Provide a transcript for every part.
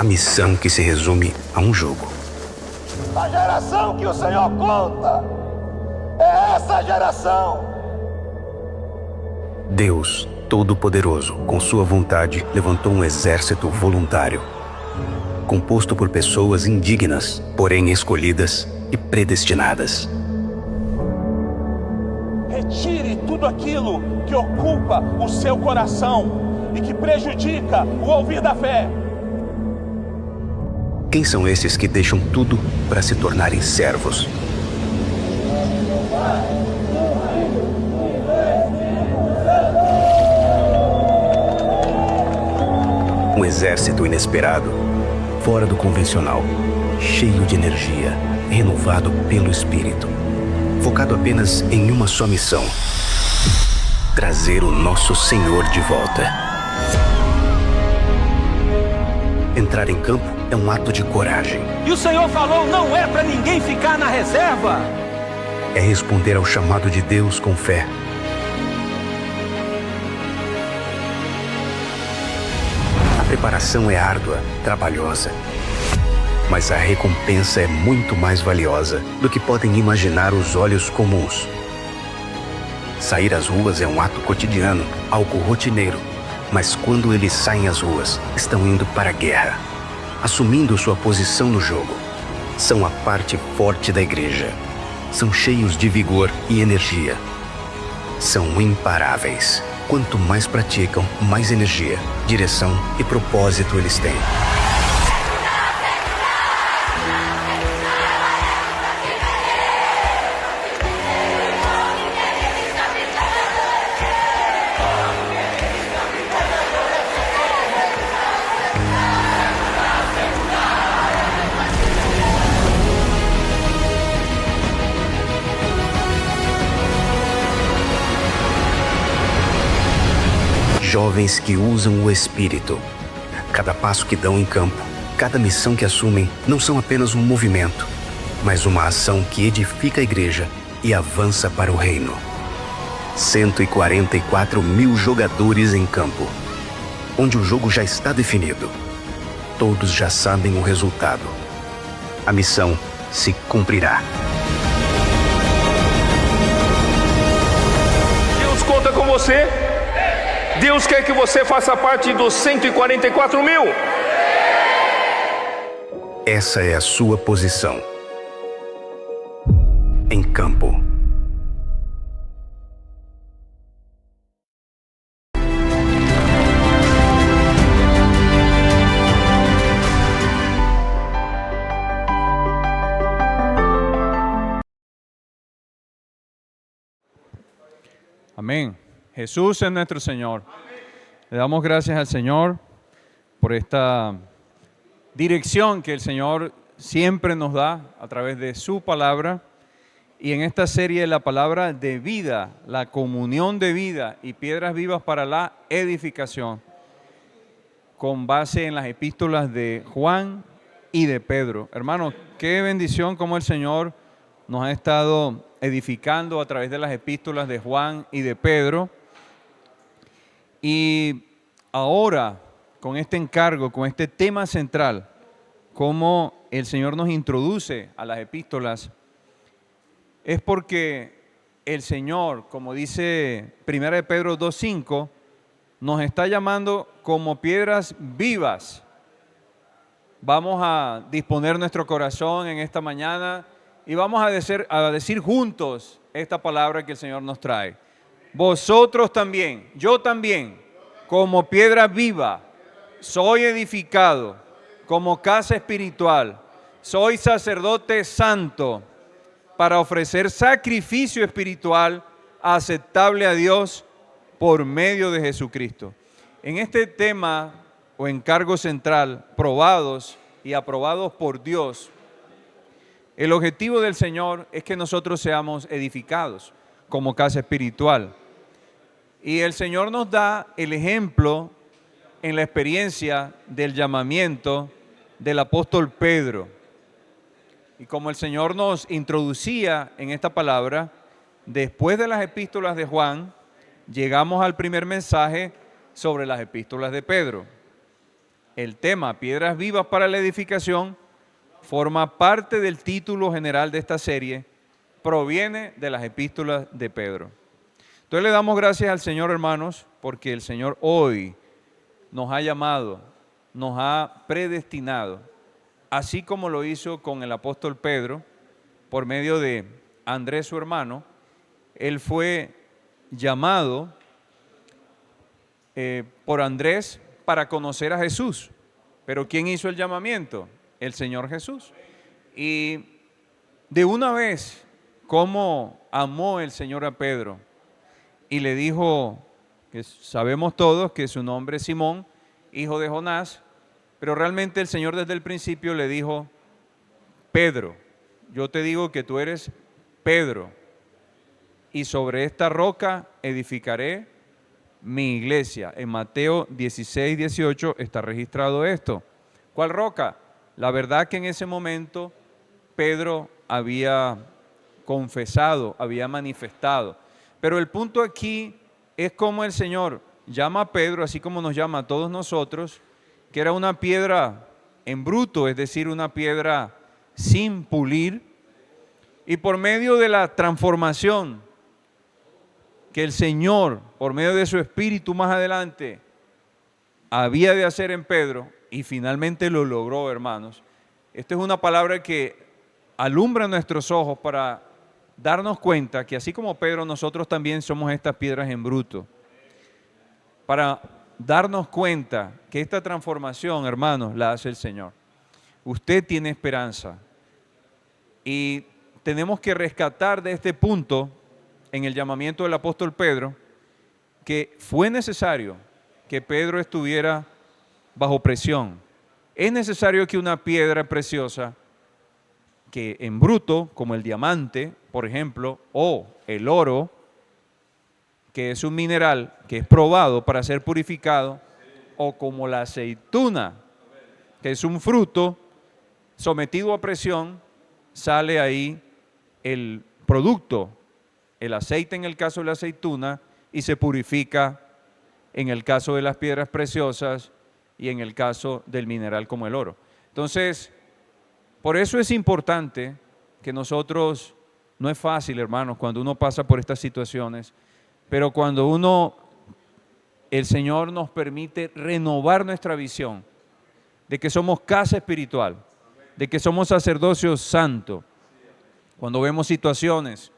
a missão que se resume a um jogo. A geração que o Senhor conta é essa geração. Deus, Todo-Poderoso, com sua vontade, levantou um exército voluntário, composto por pessoas indignas, porém escolhidas e predestinadas. Retire tudo aquilo que ocupa o seu coração e que prejudica o ouvir da fé. Quem são esses que deixam tudo para se tornarem servos? Um exército inesperado, fora do convencional, cheio de energia, renovado pelo Espírito, focado apenas em uma só missão: trazer o nosso Senhor de volta. Entrar em campo é um ato de coragem. E o Senhor falou, não é para ninguém ficar na reserva. É responder ao chamado de Deus com fé. A preparação é árdua, trabalhosa, mas a recompensa é muito mais valiosa do que podem imaginar os olhos comuns. Sair às ruas é um ato cotidiano, algo rotineiro. Mas quando eles saem às ruas, estão indo para a guerra, assumindo sua posição no jogo. São a parte forte da igreja. São cheios de vigor e energia. São imparáveis. Quanto mais praticam, mais energia, direção e propósito eles têm. Jovens que usam o Espírito. Cada passo que dão em campo, cada missão que assumem, não são apenas um movimento, mas uma ação que edifica a igreja e avança para o reino. 144 mil jogadores em campo, onde o jogo já está definido. Todos já sabem o resultado. A missão se cumprirá. Deus conta com você. Deus quer que você faça parte dos 144 mil. Essa é a sua posição. Em campo. Amén. Jesús es nuestro Señor. Le damos gracias al Señor por esta dirección que el Señor siempre nos da a través de su palabra. Y en esta serie, la palabra de vida, la comunión de vida y piedras vivas para la edificación, con base en las epístolas de Juan y de Pedro. Hermanos, qué bendición como el Señor nos ha estado edificando a través de las epístolas de Juan y de Pedro. Y ahora, con este encargo, con este tema central, cómo el Señor nos introduce a las epístolas, es porque el Señor, como dice 1 Pedro 2:5, nos está llamando como piedras vivas. Vamos a disponer nuestro corazón en esta mañana y vamos a decir juntos esta palabra que el Señor nos trae. Vosotros también, yo también, como piedra viva, soy edificado como casa espiritual, soy sacerdote santo para ofrecer sacrificio espiritual aceptable a Dios por medio de Jesucristo. En este tema o encargo central, probados y aprobados por Dios, el objetivo del Señor es que nosotros seamos edificados como casa espiritual. Y el Señor nos da el ejemplo en la experiencia del llamamiento del apóstol Pedro. Y como el Señor nos introducía en esta palabra, después de las epístolas de Juan, llegamos al primer mensaje sobre las epístolas de Pedro. el tema Piedras Vivas para la Edificación forma parte del título general de esta serie, proviene de las epístolas de Pedro. Entonces le damos gracias al Señor, hermanos, porque el Señor hoy nos ha llamado, nos ha predestinado, así como lo hizo con el apóstol Pedro, por medio de Andrés, su hermano. Él fue llamado por Andrés para conocer a Jesús. Pero ¿quién hizo el llamamiento? El Señor Jesús. Y de una vez, cómo amó el Señor a Pedro y le dijo, que sabemos todos que su nombre es Simón, hijo de Jonás, pero realmente el Señor desde el principio le dijo, Pedro, yo te digo que tú eres Pedro, y sobre esta roca edificaré mi iglesia. En Mateo 16, 18 está registrado esto. ¿Cuál roca? La verdad que en ese momento Pedro había confesado, había manifestado. Pero el punto aquí es cómo el Señor llama a Pedro, así como nos llama a todos nosotros, que era una piedra en bruto, es decir, una piedra sin pulir, y por medio de la transformación que el Señor, por medio de su Espíritu más adelante, había de hacer en Pedro, y finalmente lo logró, hermanos. Esta es una palabra que alumbra nuestros ojos para darnos cuenta que así como Pedro, nosotros también somos estas piedras en bruto. Para darnos cuenta que esta transformación, hermanos, la hace el Señor. Usted tiene esperanza. Y tenemos que rescatar de este punto, en el llamamiento del apóstol Pedro, que fue necesario que Pedro estuviera bajo presión. Es necesario que una piedra preciosa, que en bruto, como el diamante, por ejemplo, o el oro, que es un mineral que es probado para ser purificado, o como la aceituna, que es un fruto sometido a presión, sale ahí el producto, el aceite en el caso de la aceituna, y se purifica en el caso de las piedras preciosas y en el caso del mineral como el oro. Entonces, por eso es importante que nosotros, no es fácil, hermanos, cuando uno pasa por estas situaciones, pero cuando el Señor nos permite renovar nuestra visión de que somos casa espiritual, de que somos sacerdocio santo, cuando vemos situaciones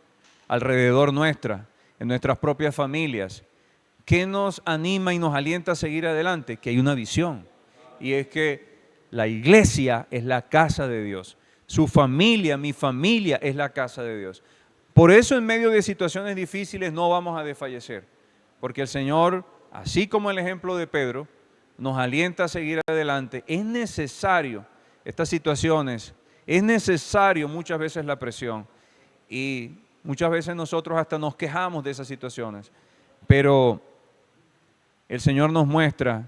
alrededor nuestra, en nuestras propias familias, ¿qué nos anima y nos alienta a seguir adelante? Que hay una visión, y es que la iglesia es la casa de Dios. Su familia, mi familia, es la casa de Dios. Por eso en medio de situaciones difíciles no vamos a desfallecer, porque el Señor, así como el ejemplo de Pedro, nos alienta a seguir adelante. Es necesario estas situaciones, es necesario muchas veces la presión, y muchas veces nosotros hasta nos quejamos de esas situaciones, pero el Señor nos muestra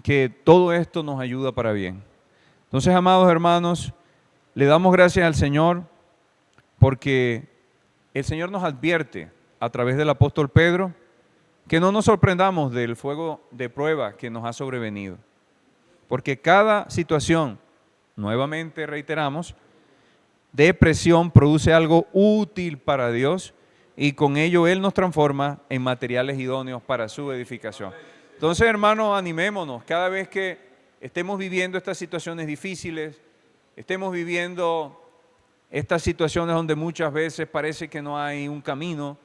que todo esto nos ayuda para bien. Entonces, amados hermanos, le damos gracias al Señor porque el Señor nos advierte a través del apóstol Pedro que no nos sorprendamos del fuego de prueba que nos ha sobrevenido. Porque cada situación, nuevamente reiteramos, de presión produce algo útil para Dios, y con ello Él nos transforma en materiales idóneos para su edificación. Entonces, hermanos, animémonos cada vez que estemos viviendo estas situaciones difíciles, estemos viviendo estas situaciones donde muchas veces parece que no hay un camino.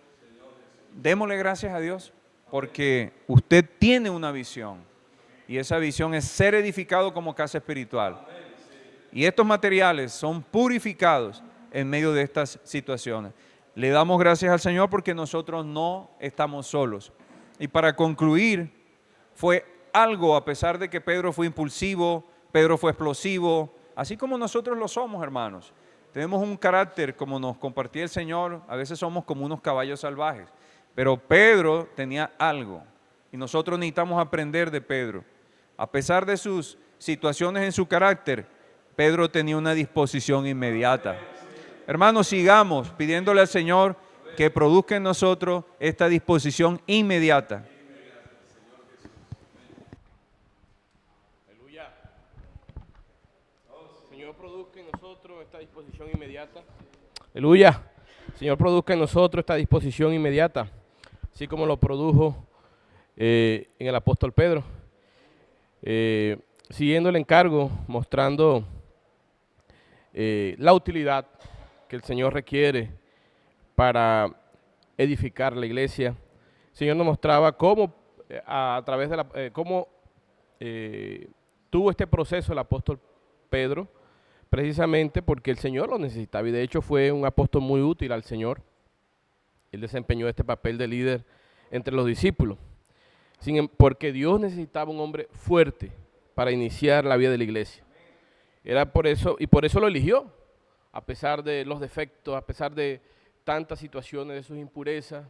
Démosle gracias a Dios porque usted tiene una visión, y esa visión es ser edificado como casa espiritual. Y estos materiales son purificados en medio de estas situaciones. Le damos gracias al Señor porque nosotros no estamos solos. Y para concluir, fue algo, a pesar de que Pedro fue impulsivo, Pedro fue explosivo, así como nosotros lo somos, hermanos. Tenemos un carácter, como nos compartía el Señor, a veces somos como unos caballos salvajes. Pero Pedro tenía algo, y nosotros necesitamos aprender de Pedro. A pesar de sus situaciones en su carácter, Pedro tenía una disposición inmediata. Hermanos, sigamos pidiéndole al Señor que produzca en nosotros esta disposición inmediata. Aleluya. Señor produzca en nosotros esta disposición inmediata. Aleluya. Señor produzca en nosotros esta disposición inmediata, así como lo produjo en el apóstol Pedro. Siguiendo el encargo, mostrando la utilidad que el Señor requiere para edificar la iglesia. El Señor nos mostraba cómo, a través de cómo tuvo este proceso el apóstol Pedro, precisamente porque el Señor lo necesitaba, y de hecho fue un apóstol muy útil al Señor. Él desempeñó este papel de líder entre los discípulos, porque Dios necesitaba un hombre fuerte para iniciar la vida de la iglesia. Era por eso, y por eso lo eligió, a pesar de los defectos, a pesar de tantas situaciones, de sus impurezas.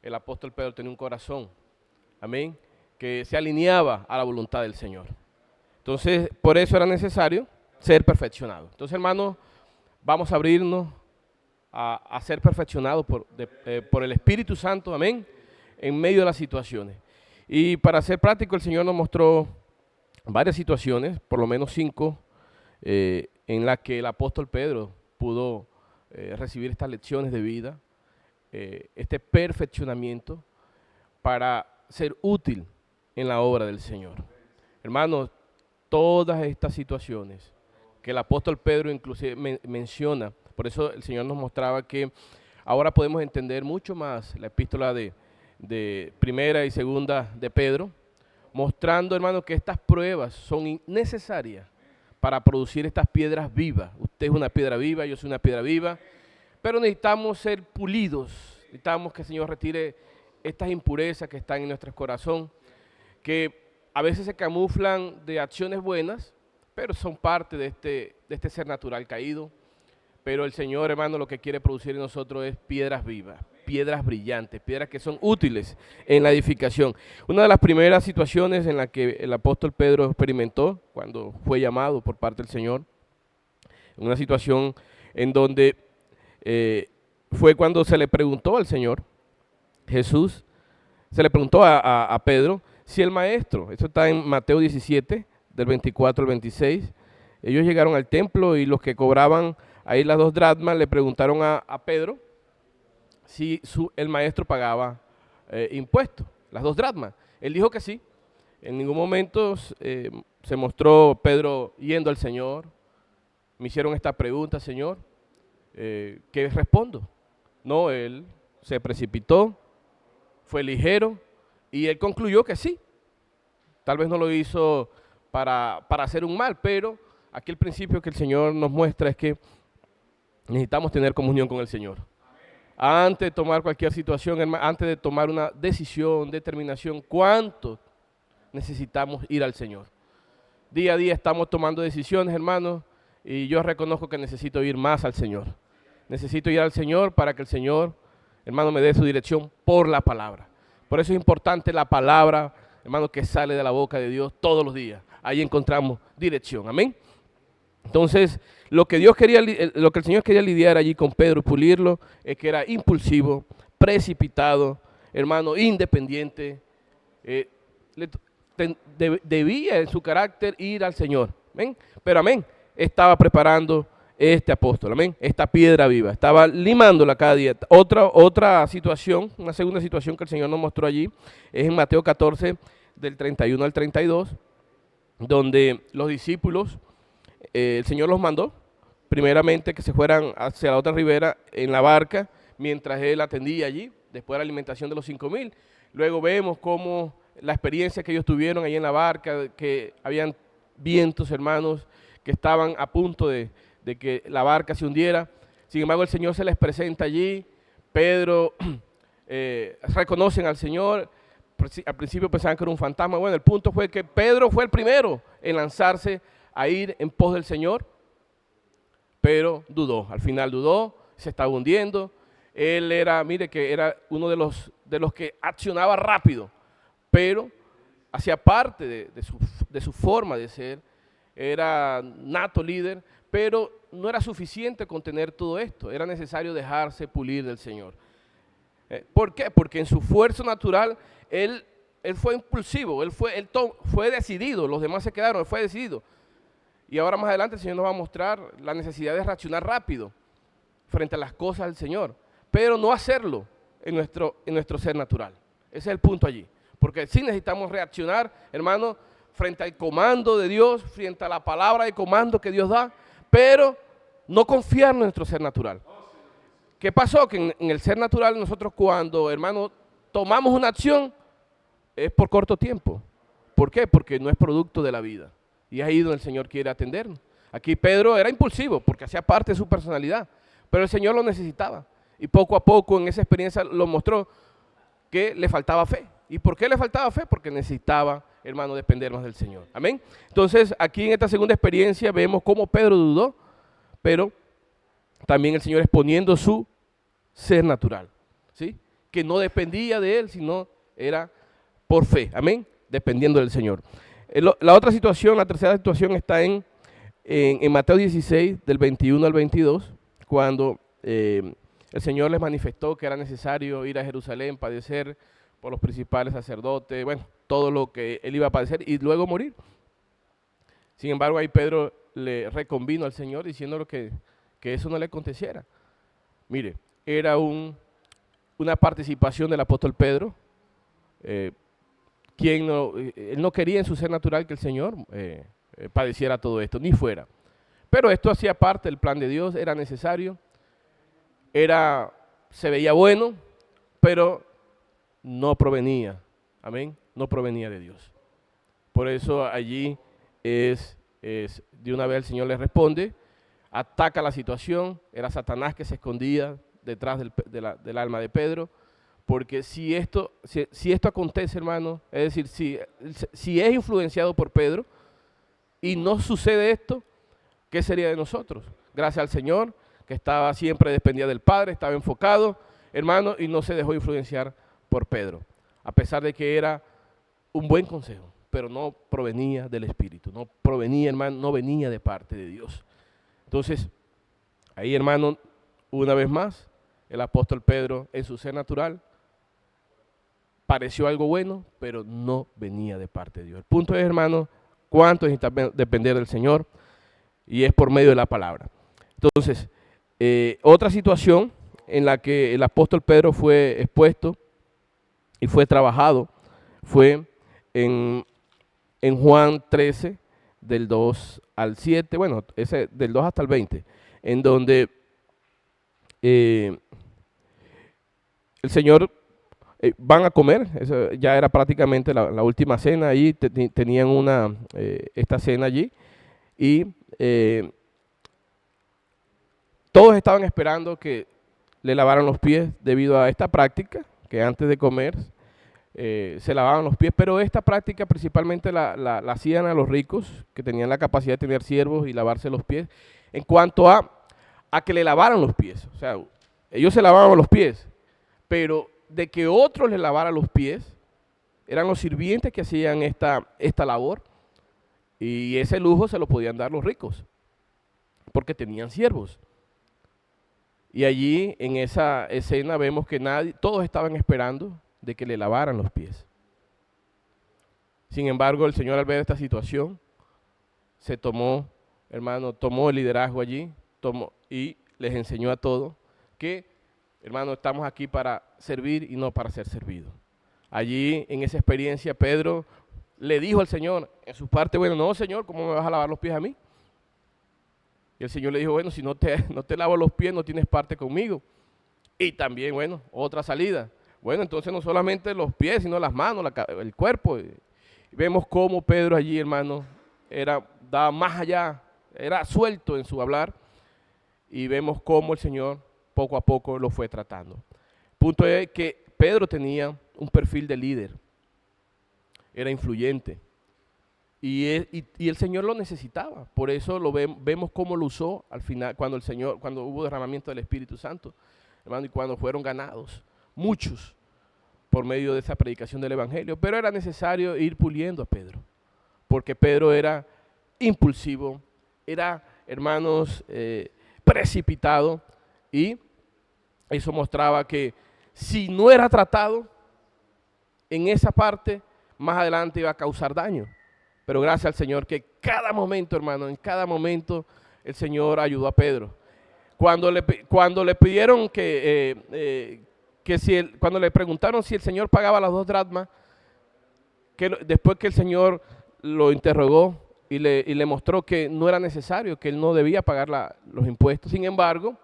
El apóstol Pedro tenía un corazón, amén, que se alineaba a la voluntad del Señor. Entonces, por eso era necesario ser perfeccionado. Entonces, hermanos, vamos a abrirnos a ser perfeccionados por el Espíritu Santo, amén, en medio de las situaciones. Y para ser práctico, el Señor nos mostró varias situaciones, por lo menos 5, en las que el apóstol Pedro pudo recibir estas lecciones de vida, este perfeccionamiento para ser útil en la obra del Señor. Hermanos, todas estas situaciones que el apóstol Pedro inclusive menciona, por eso el Señor nos mostraba que ahora podemos entender mucho más la epístola de primera y segunda de Pedro, mostrando, hermanos, que estas pruebas son necesarias para producir estas piedras vivas. Usted es una piedra viva, yo soy una piedra viva, pero necesitamos ser pulidos, necesitamos que el Señor retire estas impurezas que están en nuestro corazón, que a veces se camuflan de acciones buenas, pero son parte de este ser natural caído. Pero el Señor, hermano, lo que quiere producir en nosotros es piedras vivas, piedras brillantes, piedras que son útiles en la edificación. Una de las primeras situaciones en la que el apóstol Pedro experimentó cuando fue llamado por parte del Señor, una situación en donde fue cuando se le preguntó al Señor, Jesús, se le preguntó a Pedro si el maestro, eso está en Mateo 17, del 24 al 26, ellos llegaron al templo y los que cobraban ahí las 2 dracmas le preguntaron a Pedro si el maestro pagaba impuestos, las 2 dracmas. Él dijo que sí. En ningún momento se mostró Pedro yendo al Señor. Me hicieron esta pregunta, Señor, ¿qué respondo? No, él se precipitó, fue ligero y él concluyó que sí. Tal vez no lo hizo para hacer un mal, pero aquí el principio que el Señor nos muestra es que necesitamos tener comunión con el Señor. Antes de tomar cualquier situación, antes de tomar una decisión, determinación, ¿cuánto necesitamos ir al Señor? Día a día estamos tomando decisiones, hermanos, y yo reconozco que necesito ir más al Señor. Necesito ir al Señor para que el Señor, hermano, me dé su dirección por la palabra. Por eso es importante la palabra, hermano, que sale de la boca de Dios todos los días. Ahí encontramos dirección, amén. Entonces, lo que el Señor quería lidiar allí con Pedro y pulirlo, es que era impulsivo, precipitado, hermano, independiente, debía en su carácter ir al Señor, amén. Pero amén, estaba preparando este apóstol, amén, esta piedra viva, estaba limándola cada día. Otra situación, una segunda situación que el Señor nos mostró allí, es en Mateo 14, del 31 al 32, donde los discípulos, el Señor los mandó, primeramente que se fueran hacia la otra ribera en la barca, mientras Él atendía allí, después de la alimentación de los 5,000. Luego vemos cómo la experiencia que ellos tuvieron ahí en la barca, que habían vientos, hermanos, que estaban a punto de que la barca se hundiera. Sin embargo, el Señor se les presenta allí. Pedro reconocen al Señor. Al principio pensaban que era un fantasma. Bueno, el punto fue que Pedro fue el primero en lanzarse a ir en pos del Señor, pero dudó. Al final dudó, se estaba hundiendo. Él era, mire, que era uno de los que accionaba rápido, pero hacía parte de su forma de ser. Era nato líder, pero no era suficiente con tener todo esto. Era necesario dejarse pulir del Señor. ¿Por qué? Porque en su fuerza natural, él fue impulsivo, él fue decidido, los demás se quedaron, él fue decidido. Y ahora más adelante el Señor nos va a mostrar la necesidad de reaccionar rápido frente a las cosas del Señor, pero no hacerlo en nuestro ser natural. Ese es el punto allí. Porque sí necesitamos reaccionar, hermano, frente al comando de Dios, frente a la palabra de comando que Dios da, pero no confiar en nuestro ser natural. ¿Qué pasó? Que en el ser natural nosotros cuando, hermano, tomamos una acción, es por corto tiempo. ¿Por qué? Porque no es producto de la vida. Y es ahí donde el Señor quiere atendernos. Aquí Pedro era impulsivo porque hacía parte de su personalidad, pero el Señor lo necesitaba. Y poco a poco en esa experiencia lo mostró que le faltaba fe. ¿Y por qué le faltaba fe? Porque necesitaba, hermano, depender más del Señor. Amén. Entonces, aquí en esta segunda experiencia vemos cómo Pedro dudó, pero también el Señor exponiendo su ser natural, ¿sí? Que no dependía de él, sino era por fe. Amén. Dependiendo del Señor. La otra situación, la tercera situación está en Mateo 16, del 21 al 22, cuando el Señor les manifestó que era necesario ir a Jerusalén, padecer por los principales sacerdotes, bueno, todo lo que él iba a padecer y luego morir. Sin embargo, ahí Pedro le reconvino al Señor diciéndole que eso no le aconteciera. Mire, era una participación del apóstol Pedro, él no quería en su ser natural que el Señor padeciera todo esto, ni fuera. Pero esto hacía parte del plan de Dios, era necesario, se veía bueno, pero no provenía, amén, no provenía de Dios. Por eso allí de una vez el Señor le responde, ataca la situación, era Satanás que se escondía detrás del alma de Pedro, porque si esto acontece, hermano, es decir, si es influenciado por Pedro y no sucede esto, ¿qué sería de nosotros? Gracias al Señor, que estaba siempre dependía del Padre, estaba enfocado, hermano, y no se dejó influenciar por Pedro, a pesar de que era un buen consejo, pero no provenía del Espíritu, no provenía, hermano, no venía de parte de Dios. Entonces, ahí, hermano, una vez más, el apóstol Pedro en su ser natural pareció algo bueno, pero no venía de parte de Dios. El punto es, hermano, cuánto necesitamos depender del Señor, y es por medio de la palabra. Entonces, otra situación en la que el apóstol Pedro fue expuesto y fue trabajado fue en Juan 13, del 2 al 7, bueno, ese del 2 hasta el 20, en donde el Señor van a comer, eso ya era prácticamente la última cena, ahí tenían esta cena allí, y todos estaban esperando que le lavaran los pies debido a esta práctica, que antes de comer se lavaban los pies, pero esta práctica principalmente la hacían a los ricos, que tenían la capacidad de tener siervos y lavarse los pies, en cuanto a que le lavaran los pies. O sea, ellos se lavaban los pies, pero de que otros les lavaran los pies, eran los sirvientes que hacían esta labor, y ese lujo se lo podían dar los ricos, porque tenían siervos. Y allí en esa escena vemos que todos estaban esperando de que le lavaran los pies. Sin embargo, el Señor al ver esta situación, tomó el liderazgo allí, y les enseñó a todos que, hermano, estamos aquí para servir y no para ser servidos. Allí, en esa experiencia, Pedro le dijo al Señor, en su parte, bueno, no, Señor, ¿cómo me vas a lavar los pies a mí? Y el Señor le dijo, bueno, si no te lavo los pies, no tienes parte conmigo. Y también, bueno, otra salida. Bueno, entonces no solamente los pies, sino las manos, el cuerpo. Y vemos cómo Pedro allí, hermano, daba más allá, era suelto en su hablar. Y vemos cómo el Señor poco a poco lo fue tratando. El punto es que Pedro tenía un perfil de líder. Era influyente. Y el Señor lo necesitaba. Por eso vemos cómo lo usó al final, cuando hubo derramamiento del Espíritu Santo, hermano, y cuando fueron ganados muchos por medio de esa predicación del Evangelio. Pero era necesario ir puliendo a Pedro, porque Pedro era impulsivo, era, hermanos, precipitado, y eso mostraba que si no era tratado en esa parte, más adelante iba a causar daño. pero gracias al Señor que cada momento, hermano, en cada momento el Señor ayudó a Pedro. Cuando le pidieron cuando le preguntaron si el Señor pagaba las 2 dracmas, después que el Señor lo interrogó y le mostró que no era necesario, que él no debía pagar los impuestos. Sin embargo,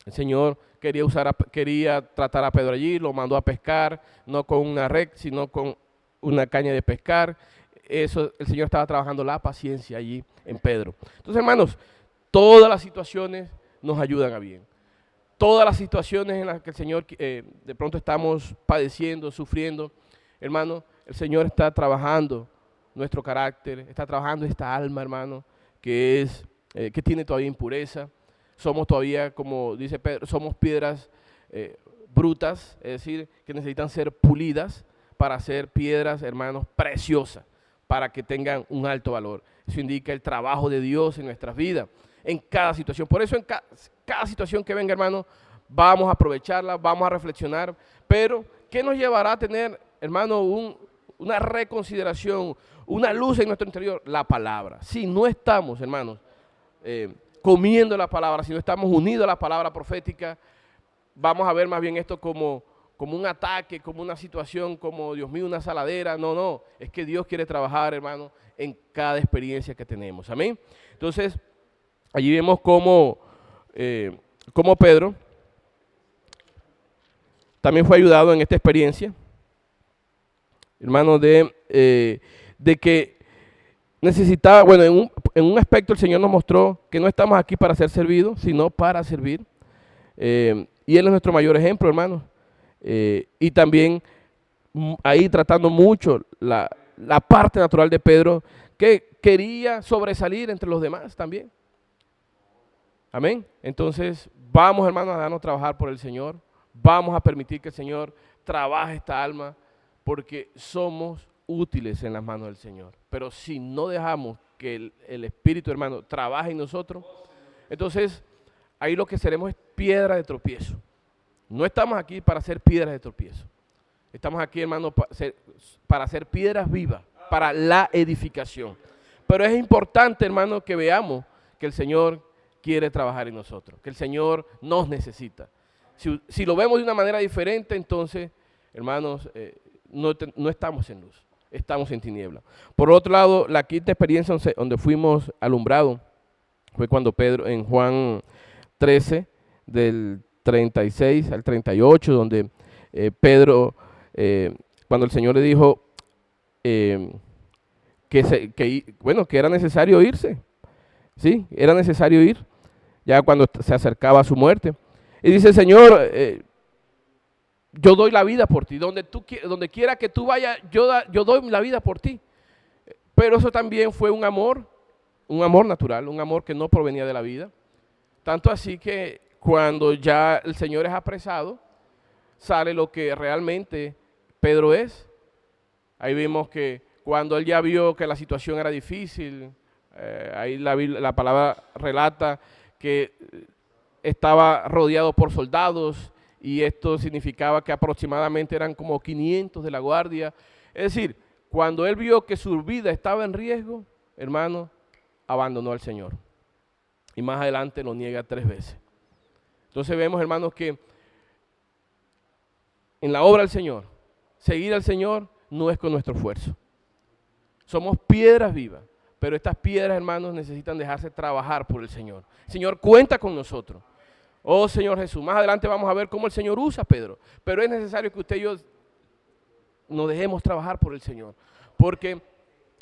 el Señor quería tratar a Pedro allí, lo mandó a pescar, no con una red, sino con una caña de pescar. El Señor estaba trabajando la paciencia allí en Pedro. Entonces, hermanos, todas las situaciones nos ayudan a bien. Todas las situaciones en las que el Señor de pronto estamos padeciendo, sufriendo, hermano, el Señor está trabajando nuestro carácter, está trabajando esta alma, hermano, que tiene todavía impureza. Somos todavía, como dice Pedro, somos piedras brutas, es decir, que necesitan ser pulidas para ser piedras, hermanos, preciosas, para que tengan un alto valor. Eso indica el trabajo de Dios en nuestras vidas, en cada situación. Por eso en cada situación que venga, hermano, vamos a aprovecharla, vamos a reflexionar. Pero, ¿qué nos llevará a tener, hermano, una reconsideración, una luz en nuestro interior? La palabra. Si no estamos, hermanos, comiendo la palabra, si no estamos unidos a la palabra profética, vamos a ver más bien esto como un ataque, como una situación, como, Dios mío, una saladera. No, es que Dios quiere trabajar, hermano, en cada experiencia que tenemos. Amén. Entonces, allí vemos cómo Pedro también fue ayudado en esta experiencia, hermano, de que necesitaba, bueno, en un aspecto el Señor nos mostró que no estamos aquí para ser servidos, sino para servir. Y Él es nuestro mayor ejemplo, hermano. Y también ahí tratando mucho la parte natural de Pedro, que quería sobresalir entre los demás también. Amén. Entonces, vamos, hermanos, a darnos trabajar por el Señor. Vamos a permitir que el Señor trabaje esta alma, porque somos útiles en las manos del Señor. Pero si no dejamos que el Espíritu, hermano, trabaje en nosotros, entonces ahí lo que seremos es piedra de tropiezo. No estamos aquí para ser piedras de tropiezo. Estamos aquí, hermano, para ser piedras vivas, para la edificación. Pero es importante, hermano, que veamos que el Señor quiere trabajar en nosotros, que el Señor nos necesita. Si lo vemos de una manera diferente, entonces, hermanos, no estamos en luz, estamos en tiniebla. Por otro lado, la quinta experiencia donde fuimos alumbrados fue cuando Pedro, en Juan 13, del 36 al 38, donde Pedro, cuando el Señor le dijo que era necesario irse, ¿sí? Era necesario ir, ya cuando se acercaba a su muerte. Y dice, Señor, yo doy la vida por ti, donde quiera que tú vayas, yo doy la vida por ti. Pero eso también fue un amor natural, un amor que no provenía de la vida. Tanto así que cuando ya el Señor es apresado, sale lo que realmente Pedro es. Ahí vimos que cuando él ya vio que la situación era difícil, ahí la palabra relata que estaba rodeado por soldados, y esto significaba que aproximadamente eran como 500 de la guardia. Es decir, cuando él vio que su vida estaba en riesgo, hermano, abandonó al Señor. Y más adelante lo niega 3 veces. Entonces vemos, hermanos, que en la obra del Señor, seguir al Señor no es con nuestro esfuerzo. Somos piedras vivas, pero estas piedras, hermanos, necesitan dejarse trabajar por el Señor. El Señor cuenta con nosotros. Oh Señor Jesús, más adelante vamos a ver cómo el Señor usa a Pedro, pero es necesario que usted y yo nos dejemos trabajar por el Señor, porque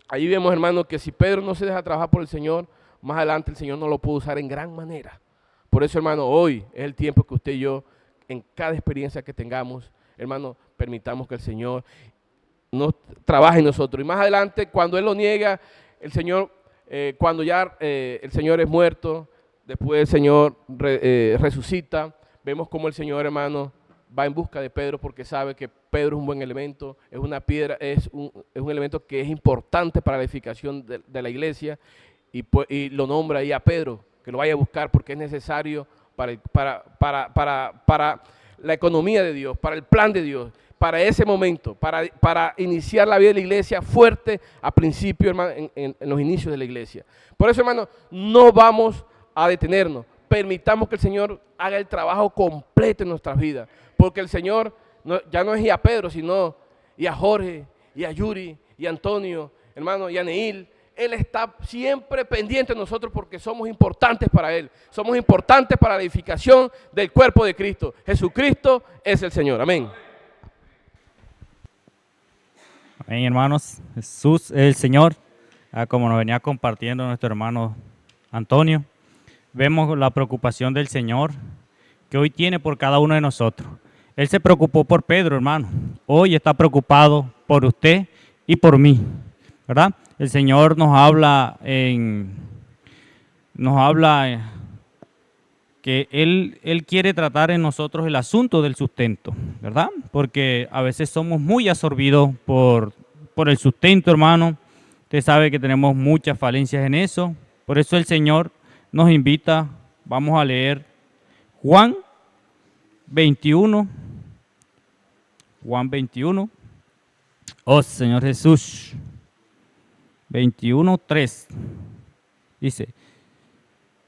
ahí vemos, hermano, que si Pedro no se deja trabajar por el Señor, más adelante el Señor no lo puede usar en gran manera. Por eso, hermano, hoy es el tiempo que usted y yo, en cada experiencia que tengamos, hermano, permitamos que el Señor nos trabaje en nosotros. Y más adelante, cuando Él lo niega, el Señor, cuando ya el Señor es muerto, después el Señor resucita, vemos cómo el Señor, hermano, va en busca de Pedro, porque sabe que Pedro es un buen elemento, es una piedra, es un elemento que es importante para la edificación de la iglesia, y lo nombra ahí a Pedro, que lo vaya a buscar porque es necesario para la economía de Dios, para el plan de Dios. para ese momento, para iniciar la vida de la iglesia fuerte a principio, hermano, en los inicios de la iglesia. Por eso, hermano, no vamos a detenernos. Permitamos que el Señor haga el trabajo completo en nuestras vidas, porque el Señor ya no es y a Pedro, sino y a Jorge, y a Yuri, y a Antonio, hermano, y a Neil. Él está siempre pendiente de nosotros porque somos importantes para Él. Somos importantes para la edificación del cuerpo de Cristo. Jesucristo es el Señor. Amén. Amén, hermanos. Jesús es el Señor. Como nos venía compartiendo nuestro hermano Antonio, vemos la preocupación del Señor que hoy tiene por cada uno de nosotros. Él se preocupó por Pedro, hermano. Hoy está preocupado por usted y por mí, ¿verdad? El Señor nos habla que Él quiere tratar en nosotros el asunto del sustento, ¿verdad? Porque a veces somos muy absorbidos por el sustento, hermano. Usted sabe que tenemos muchas falencias en eso. Por eso el Señor nos invita, vamos a leer Juan 21. Juan 21. Oh, Señor Jesús. 21:3. Dice,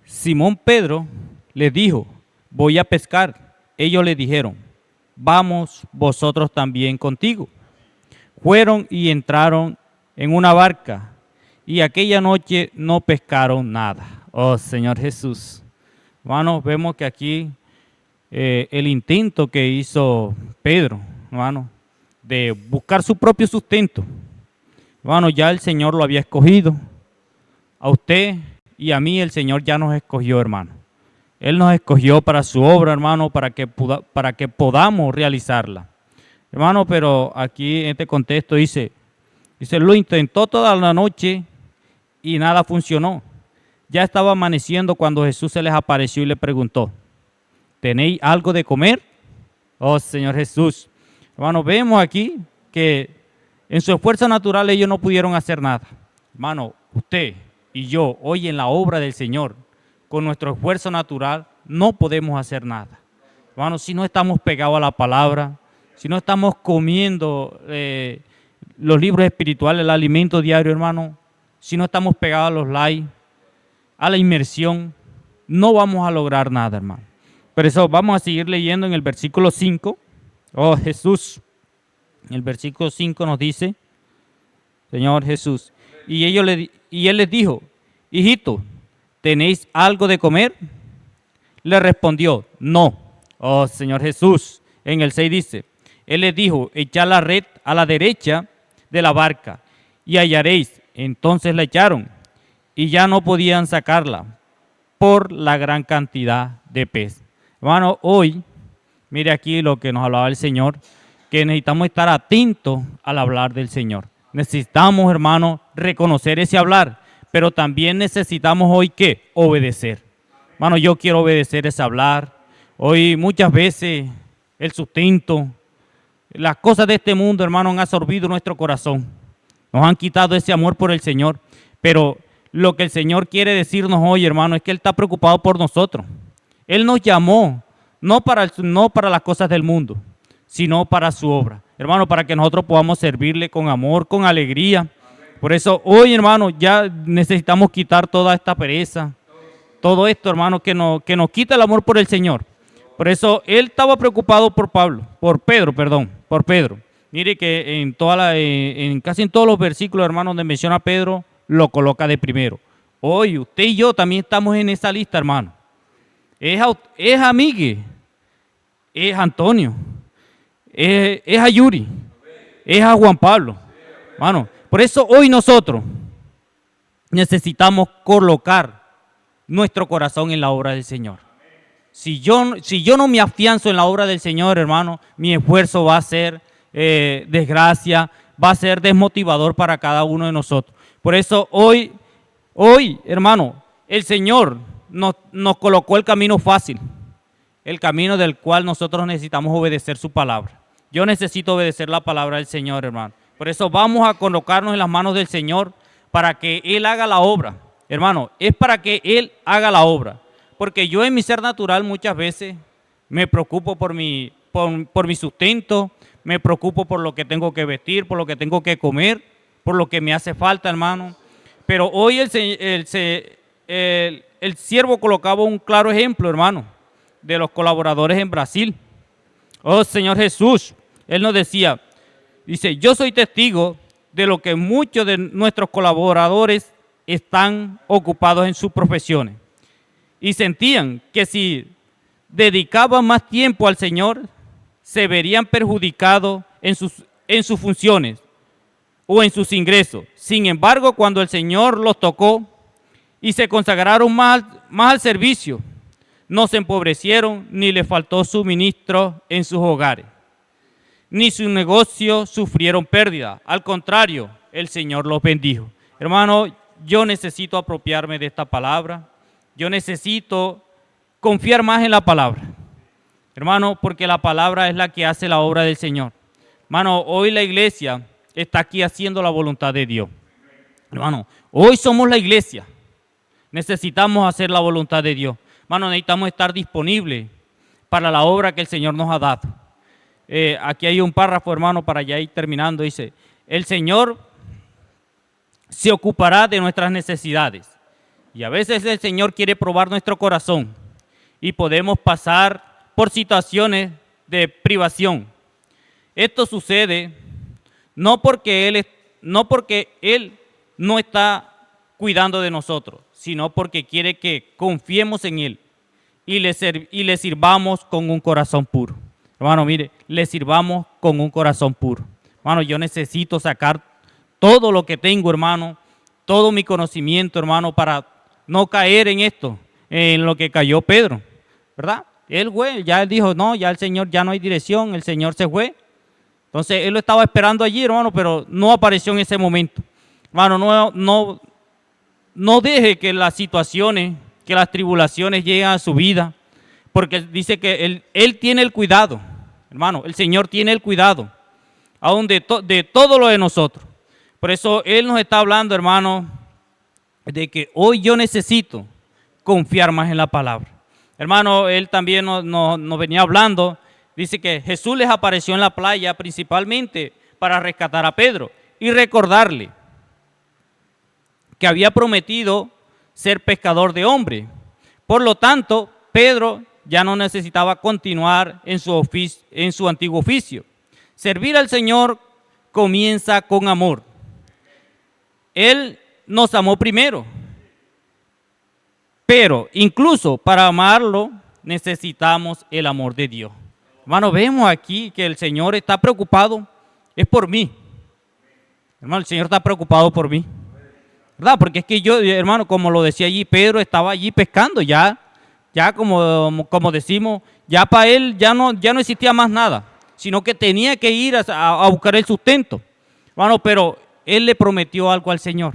Simón Pedro les dijo, voy a pescar. Ellos le dijeron, vamos vosotros también contigo. Fueron y entraron en una barca y aquella noche no pescaron nada. Oh, Señor Jesús. Hermanos, vemos que aquí el intento que hizo Pedro, hermano, de buscar su propio sustento. Hermano, ya el Señor lo había escogido. A usted y a mí el Señor ya nos escogió, hermano. Él nos escogió para su obra, hermano, para que podamos realizarla. Hermano, pero aquí en este contexto dice, lo intentó toda la noche y nada funcionó. Ya estaba amaneciendo cuando Jesús se les apareció y le preguntó, ¿tenéis algo de comer? Oh, Señor Jesús. Hermano, vemos aquí que en su esfuerzo natural ellos no pudieron hacer nada. Hermano, usted y yo, hoy en la obra del Señor, con nuestro esfuerzo natural, no podemos hacer nada. Hermano, si no estamos pegados a la palabra, si no estamos comiendo los libros espirituales, el alimento diario, hermano, si no estamos pegados a los likes, a la inmersión, no vamos a lograr nada, hermano. Por eso vamos a seguir leyendo en el versículo 5. Oh, Jesús. En el versículo 5 nos dice, Señor Jesús, y Él les dijo, hijito, ¿tenéis algo de comer? Le respondió, no. Oh, Señor Jesús. En el 6 dice, Él les dijo, echad la red a la derecha de la barca y hallaréis. Entonces la echaron y ya no podían sacarla por la gran cantidad de pez. Hermano, hoy, mire aquí lo que nos hablaba el Señor, que necesitamos estar atentos al hablar del Señor. Necesitamos, hermano, reconocer ese hablar, pero también necesitamos hoy, ¿qué? Obedecer. Hermano, yo quiero obedecer ese hablar. Hoy muchas veces el sustento, las cosas de este mundo, hermano, han absorbido nuestro corazón. Nos han quitado ese amor por el Señor, pero lo que el Señor quiere decirnos hoy, hermano, es que Él está preocupado por nosotros. Él nos llamó, no para las cosas del mundo, sino para su obra. Hermano, para que nosotros podamos servirle con amor, con alegría. Por eso hoy, hermano, ya necesitamos quitar toda esta pereza, todo esto, hermano, que nos quita el amor por el Señor. Por eso Él estaba preocupado por Pedro. Mire que casi en todos los versículos, hermano, donde menciona a Pedro, lo coloca de primero. Hoy usted y yo también estamos en esa lista, hermano. Es a Miguel, es a Antonio, es a Yuri, es a Juan Pablo. Hermano, por eso hoy nosotros necesitamos colocar nuestro corazón en la obra del Señor. Si yo no me afianzo en la obra del Señor, hermano, mi esfuerzo va a ser desgracia, va a ser desmotivador para cada uno de nosotros. Por eso hoy, hermano, el Señor nos colocó el camino fácil, el camino del cual nosotros necesitamos obedecer su palabra. Yo necesito obedecer la palabra del Señor, hermano. Por eso vamos a colocarnos en las manos del Señor para que Él haga la obra. Hermano, es para que Él haga la obra. Porque yo en mi ser natural muchas veces me preocupo por mi sustento, me preocupo por lo que tengo que vestir, por lo que tengo que comer, por lo que me hace falta, hermano. Pero hoy el siervo colocaba un claro ejemplo, hermano, de los colaboradores en Brasil. Oh, Señor Jesús, Él nos decía, dice, yo soy testigo de lo que muchos de nuestros colaboradores están ocupados en sus profesiones y sentían que si dedicaban más tiempo al Señor, se verían perjudicados en sus funciones o en sus ingresos. Sin embargo, cuando el Señor los tocó y se consagraron más al servicio, no se empobrecieron ni les faltó suministro en sus hogares, ni sus negocios sufrieron pérdida. Al contrario, el Señor los bendijo. Hermano, yo necesito apropiarme de esta palabra. Yo necesito confiar más en la palabra, hermano, porque la palabra es la que hace la obra del Señor. Hermano, hoy la iglesia está aquí haciendo la voluntad de Dios. Hermano, hoy somos la iglesia. Necesitamos hacer la voluntad de Dios. Hermano, necesitamos estar disponibles para la obra que el Señor nos ha dado. Aquí hay un párrafo, hermano, para ya ir terminando. Dice, el Señor se ocupará de nuestras necesidades. Y a veces el Señor quiere probar nuestro corazón y podemos pasar por situaciones de privación. Esto sucede no porque Él no está cuidando de nosotros, sino porque quiere que confiemos en Él y le sirvamos con un corazón puro. Hermano, mire, le sirvamos con un corazón puro. Hermano, yo necesito sacar todo lo que tengo, hermano, todo mi conocimiento, hermano, para no caer en esto, en lo que cayó Pedro, ¿verdad? Él fue, ya él dijo, no, ya el Señor, ya no hay dirección, el Señor se fue. Entonces, él lo estaba esperando allí, hermano, pero no apareció en ese momento. Hermano, no deje que las situaciones, que las tribulaciones lleguen a su vida, porque dice que él tiene el cuidado, hermano, el Señor tiene el cuidado, aún de todo lo de nosotros. Por eso Él nos está hablando, hermano, de que hoy yo necesito confiar más en la palabra. Hermano, Él también nos venía hablando, dice que Jesús les apareció en la playa principalmente para rescatar a Pedro y recordarle que había prometido ser pescador de hombres. Por lo tanto, Pedro ya no necesitaba continuar en su antiguo oficio. Servir al Señor comienza con amor. Él nos amó primero, pero incluso para amarlo necesitamos el amor de Dios. Hermano, vemos aquí que el Señor está preocupado, es por mí. Hermano, el Señor está preocupado por mí, ¿verdad? Porque es que yo, hermano, como lo decía allí, Pedro estaba allí pescando, ya como decimos, ya para él ya no existía más nada, sino que tenía que ir a buscar el sustento. Hermano, pero él le prometió algo al Señor,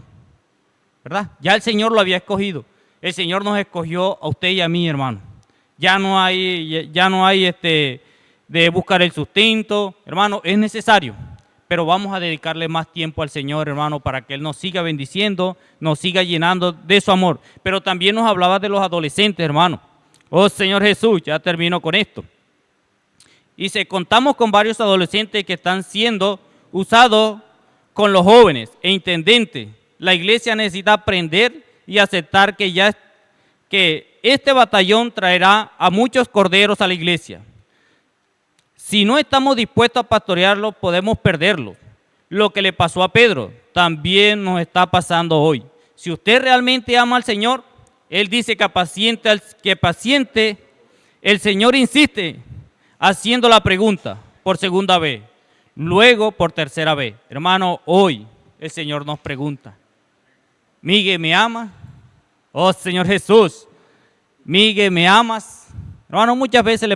¿verdad? Ya el Señor lo había escogido. El Señor nos escogió a usted y a mí, hermano. Ya no hay de buscar el sustento, hermano, es necesario. Pero vamos a dedicarle más tiempo al Señor, hermano, para que Él nos siga bendiciendo, nos siga llenando de su amor. Pero también nos hablaba de los adolescentes, hermano. Oh, Señor Jesús, ya termino con esto. Dice, contamos con varios adolescentes que están siendo usados con los jóvenes e intendentes. La iglesia necesita aprender y aceptar que este batallón traerá a muchos corderos a la iglesia. Si no estamos dispuestos a pastorearlo, podemos perderlo. Lo que le pasó a Pedro también nos está pasando hoy. Si usted realmente ama al Señor, Él dice que paciente, el Señor insiste haciendo la pregunta por segunda vez, luego por tercera vez. Hermano, hoy el Señor nos pregunta, Miguel, ¿me amas? Oh, Señor Jesús, Miguel, ¿me amas? Hermano, muchas veces,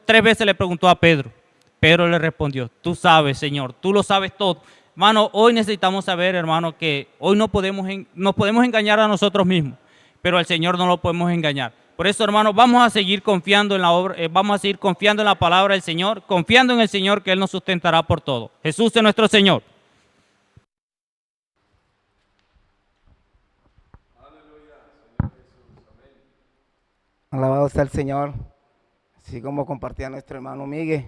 3 veces le preguntó a Pedro. Pedro le respondió, tú sabes, Señor, tú lo sabes todo. Hermano, hoy necesitamos saber, hermano, que hoy nos podemos engañar a nosotros mismos, pero al Señor no lo podemos engañar. Por eso, hermano, vamos a seguir confiando en la obra, vamos a seguir confiando en la palabra del Señor, confiando en el Señor que Él nos sustentará por todo. Jesús es nuestro Señor. Alabado sea el Señor, así como compartía nuestro hermano Miguel.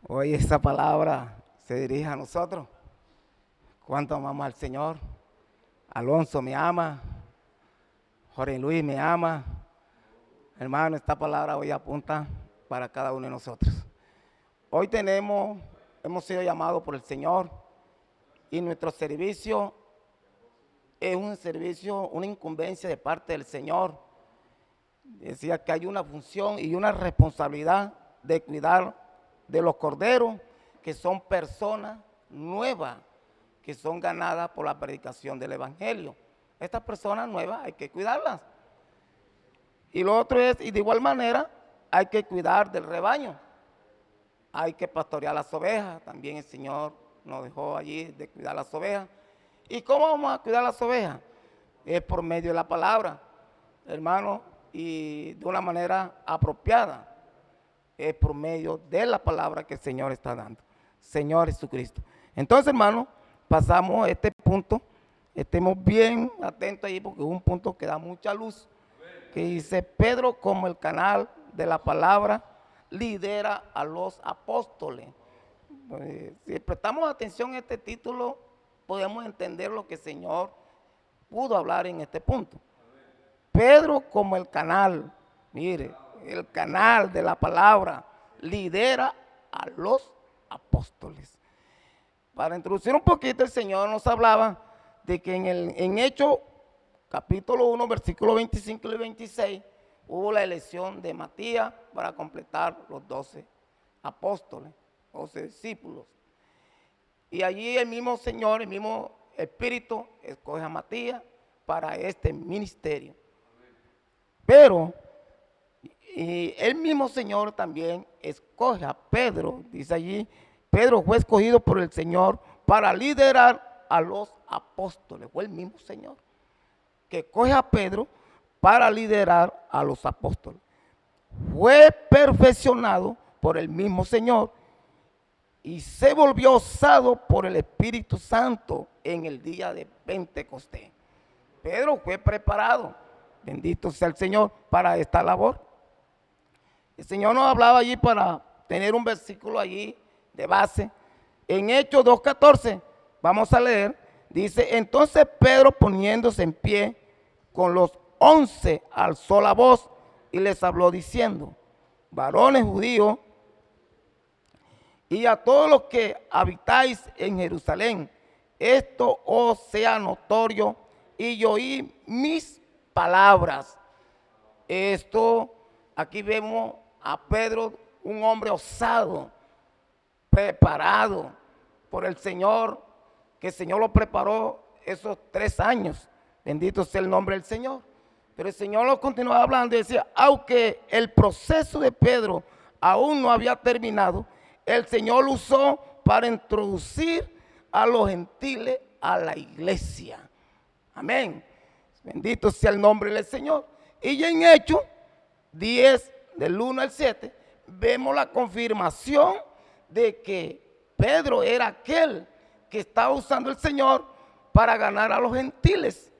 Hoy esta palabra se dirige a nosotros. ¿Cuánto amamos al Señor? Alonso me ama, Jorge Luis me ama. Hermano, esta palabra hoy apunta para cada uno de nosotros. Hoy hemos sido llamados por el Señor y nuestro servicio es un servicio, una incumbencia de parte del Señor. Decía que hay una función y una responsabilidad de cuidar de los corderos, que son personas nuevas, que son ganadas por la predicación del Evangelio. Estas personas nuevas hay que cuidarlas. Y lo otro es, y de igual manera, hay que cuidar del rebaño. Hay que pastorear las ovejas. También el Señor nos dejó allí de cuidar las ovejas. ¿Y cómo vamos a cuidar las ovejas? Es por medio de la palabra, hermano, y de una manera apropiada. Es por medio de la palabra que el Señor está dando. Señor Jesucristo. Entonces, hermano, pasamos a este punto. Estemos bien atentos ahí porque es un punto que da mucha luz. Que dice, Pedro como el canal de la palabra lidera a los apóstoles. Pues, si prestamos atención a este título, podemos entender lo que el Señor pudo hablar en este punto. Pedro como el canal, mire, el canal de la palabra lidera a los apóstoles. Para introducir un poquito, el Señor nos hablaba de que en Hechos capítulo 1, versículo 25 y 26, hubo la elección de Matías para completar los 12 apóstoles, 12 discípulos. Y allí el mismo Señor, el mismo Espíritu, escoge a Matías para este ministerio. Pero y el mismo Señor también escoge a Pedro, dice allí, Pedro fue escogido por el Señor para liderar a los apóstoles. Fue el mismo Señor que escoge a Pedro para liderar a los apóstoles. Fue perfeccionado por el mismo Señor y se volvió osado por el Espíritu Santo en el día de Pentecostés. Pedro fue preparado, bendito sea el Señor, para esta labor. El Señor nos hablaba allí para tener un versículo allí de base. En Hechos 2:14, vamos a leer, dice, entonces Pedro poniéndose en pie con los 11 alzó la voz y les habló diciendo, varones judíos y a todos los que habitáis en Jerusalén, esto os sea notorio y oí mis palabras. Esto, aquí vemos a Pedro, un hombre osado, preparado por el Señor, que el Señor lo preparó esos 3 años. Bendito sea el nombre del Señor. Pero el Señor lo continuaba hablando y decía, aunque el proceso de Pedro aún no había terminado, el Señor lo usó para introducir a los gentiles a la iglesia. Amén. Bendito sea el nombre del Señor. Y ya en Hechos 10, del 1 al 7, vemos la confirmación de que Pedro era aquel que estaba usando el Señor para ganar a los gentiles.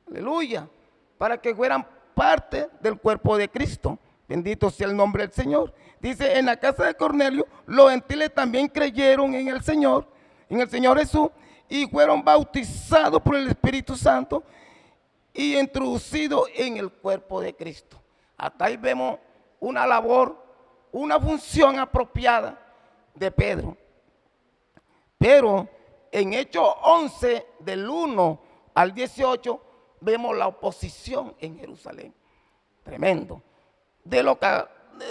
Aleluya. Para que fueran parte del cuerpo de Cristo. Bendito sea el nombre del Señor. Dice, en la casa de Cornelio, los gentiles también creyeron en el Señor Jesús, y fueron bautizados por el Espíritu Santo y introducidos en el cuerpo de Cristo. Hasta ahí vemos una labor, una función apropiada de Pedro. Pero en Hechos 11, del 1 al 18, vemos la oposición en Jerusalén. Tremendo.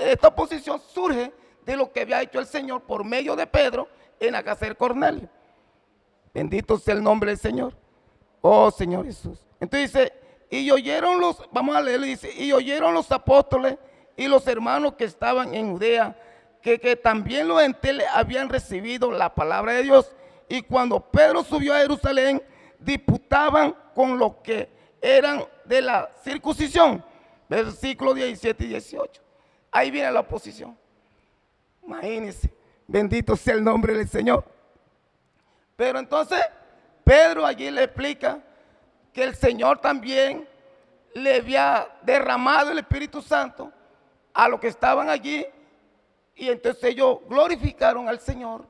Esta oposición surge de lo que había hecho el Señor por medio de Pedro en la casa de Cornelio. Bendito sea el nombre del Señor. Oh Señor Jesús. Entonces dice, y oyeron vamos a leerlo, dice, y oyeron los apóstoles y los hermanos que estaban en Judea, que también los gentiles habían recibido la palabra de Dios. Y cuando Pedro subió a Jerusalén, disputaban con los que eran de la circuncisión. Versículos 17 y 18. Ahí viene la oposición. Imagínense. Bendito sea el nombre del Señor. Pero entonces Pedro allí le explica que el Señor también le había derramado el Espíritu Santo a los que estaban allí Y entonces ellos glorificaron al Señor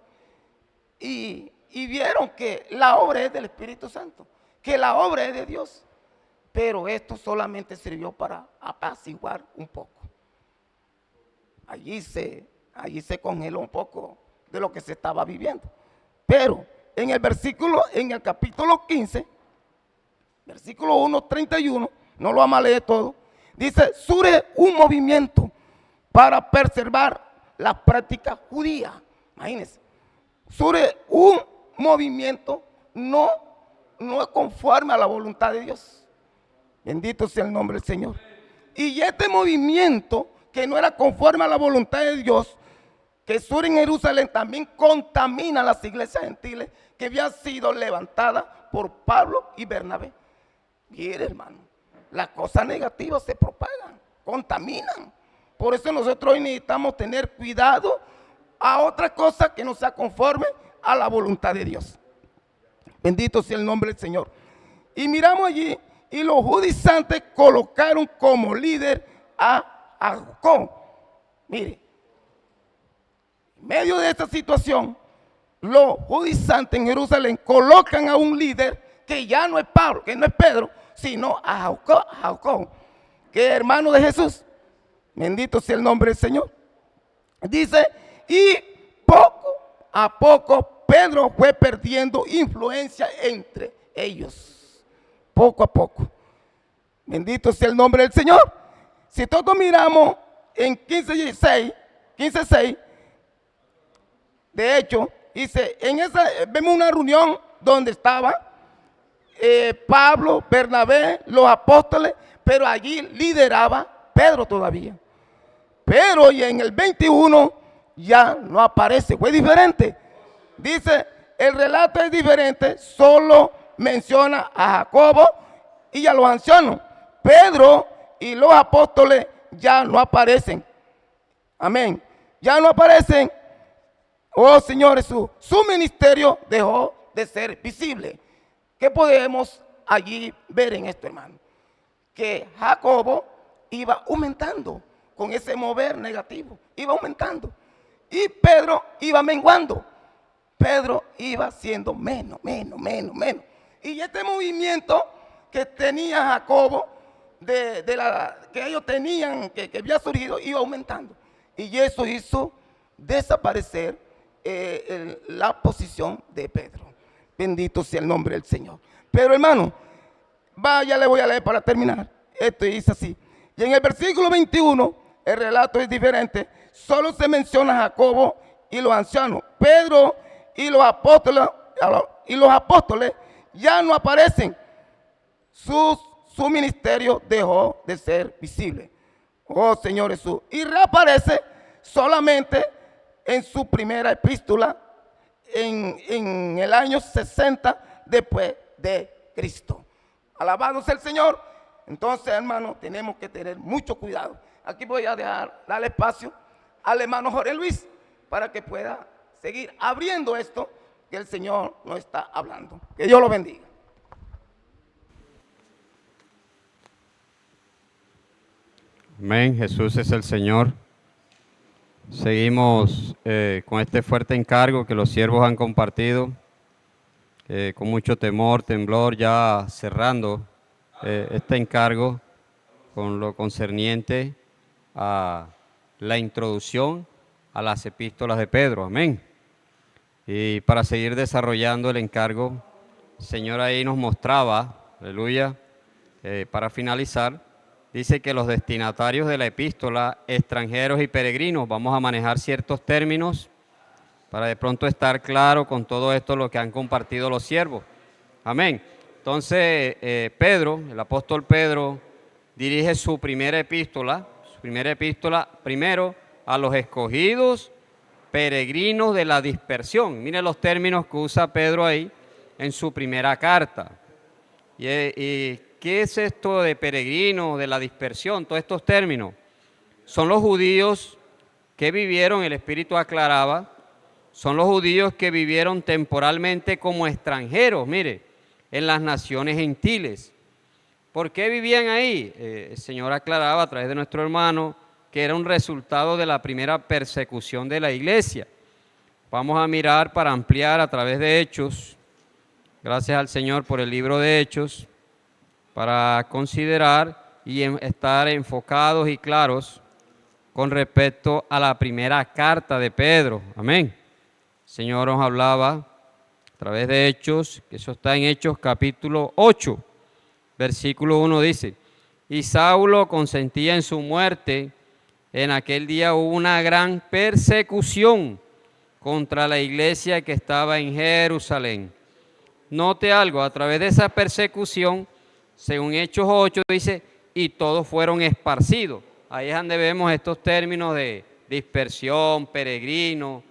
y vieron que la obra es del Espíritu Santo, que la obra es de Dios. Pero esto solamente sirvió para apaciguar un poco. Allí se congeló un poco de lo que se estaba viviendo. Pero en el capítulo 15, versículo 1, 31, no lo vamos a leer todo, dice, surge un movimiento para preservar la práctica judía. Imagínense, surge un movimiento no conforme a la voluntad de Dios. Bendito sea el nombre del Señor. Y este movimiento que no era conforme a la voluntad de Dios, que surge en Jerusalén, también contamina las iglesias gentiles que habían sido levantadas por Pablo y Bernabé. Mire, hermano, las cosas negativas se propagan, contaminan. Por eso nosotros hoy necesitamos tener cuidado a otra cosa que no sea conforme a la voluntad de Dios. Bendito sea el nombre del Señor. Y miramos allí, y los judaizantes colocaron como líder a Jacob. Mire, en medio de esta situación, los judaizantes en Jerusalén colocan a un líder que ya no es Pablo, que no es Pedro, sino a Jacob, que es hermano de Jesús. Bendito sea el nombre del Señor. Dice, y poco a poco Pedro fue perdiendo influencia entre ellos. Poco a poco. Bendito sea el nombre del Señor. Si todos miramos en 15:6, de hecho, dice, vemos una reunión donde estaban Pablo, Bernabé, los apóstoles, pero allí lideraba Pedro todavía. Pero y en el 21 ya no aparece, fue diferente. Dice, el relato es diferente, solo menciona a Jacobo y a los ancianos. Pedro y los apóstoles ya no aparecen. Amén. Ya no aparecen. Oh Señor Jesús, su ministerio dejó de ser visible. ¿Qué podemos allí ver en esto, hermano? Que Jacobo iba aumentando con ese mover negativo, iba aumentando. Y Pedro iba menguando. Pedro iba siendo menos. Y este movimiento que tenía Jacobo, que ellos tenían, que había surgido, iba aumentando. Y eso hizo desaparecer la posición de Pedro. Bendito sea el nombre del Señor. Pero hermano, vaya, le voy a leer para terminar. Esto dice así. Y en el versículo 21, el relato es diferente. Solo se menciona a Jacobo y los ancianos. Pedro y los apóstoles ya no aparecen. Su ministerio dejó de ser visible. Oh Señor Jesús. Y reaparece solamente en su primera epístola en el año 60 después de Cristo. Alabado sea el Señor. Entonces, hermano, tenemos que tener mucho cuidado. Aquí voy a darle espacio al hermano Jorge Luis para que pueda seguir abriendo esto que el Señor nos está hablando. Que Dios lo bendiga. Amén, Jesús es el Señor. Seguimos con este fuerte encargo que los siervos han compartido, con mucho temor, temblor, ya cerrando este encargo con lo concerniente a la introducción a las epístolas de Pedro. Amén. Y para seguir desarrollando el encargo, el Señor ahí nos mostraba, aleluya, para finalizar, dice que los destinatarios de la epístola, extranjeros y peregrinos, vamos a manejar ciertos términos para de pronto estar claro con todo esto lo que han compartido los siervos. Amén. Entonces, Pedro, el apóstol Pedro, dirige su primera epístola primero a los escogidos peregrinos de la dispersión. Miren los términos que usa Pedro ahí en su primera carta. Y ¿qué es esto de peregrino, de la dispersión? Todos estos términos son los judíos que vivieron, el Espíritu aclaraba, son los judíos que vivieron temporalmente como extranjeros, mire, en las naciones gentiles. ¿Por qué vivían ahí? El Señor aclaraba a través de nuestro hermano que era un resultado de la primera persecución de la iglesia. Vamos a mirar para ampliar a través de Hechos, gracias al Señor por el libro de Hechos, para considerar y estar enfocados y claros con respecto a la primera carta de Pedro. Amén. El Señor nos hablaba a través de Hechos, que eso está en Hechos capítulo 8, versículo 1 dice: y Saulo consentía en su muerte. En aquel día hubo una gran persecución contra la iglesia que estaba en Jerusalén. Note algo, a través de esa persecución, según Hechos 8 dice, y todos fueron esparcidos. Ahí es donde vemos estos términos de dispersión, peregrino,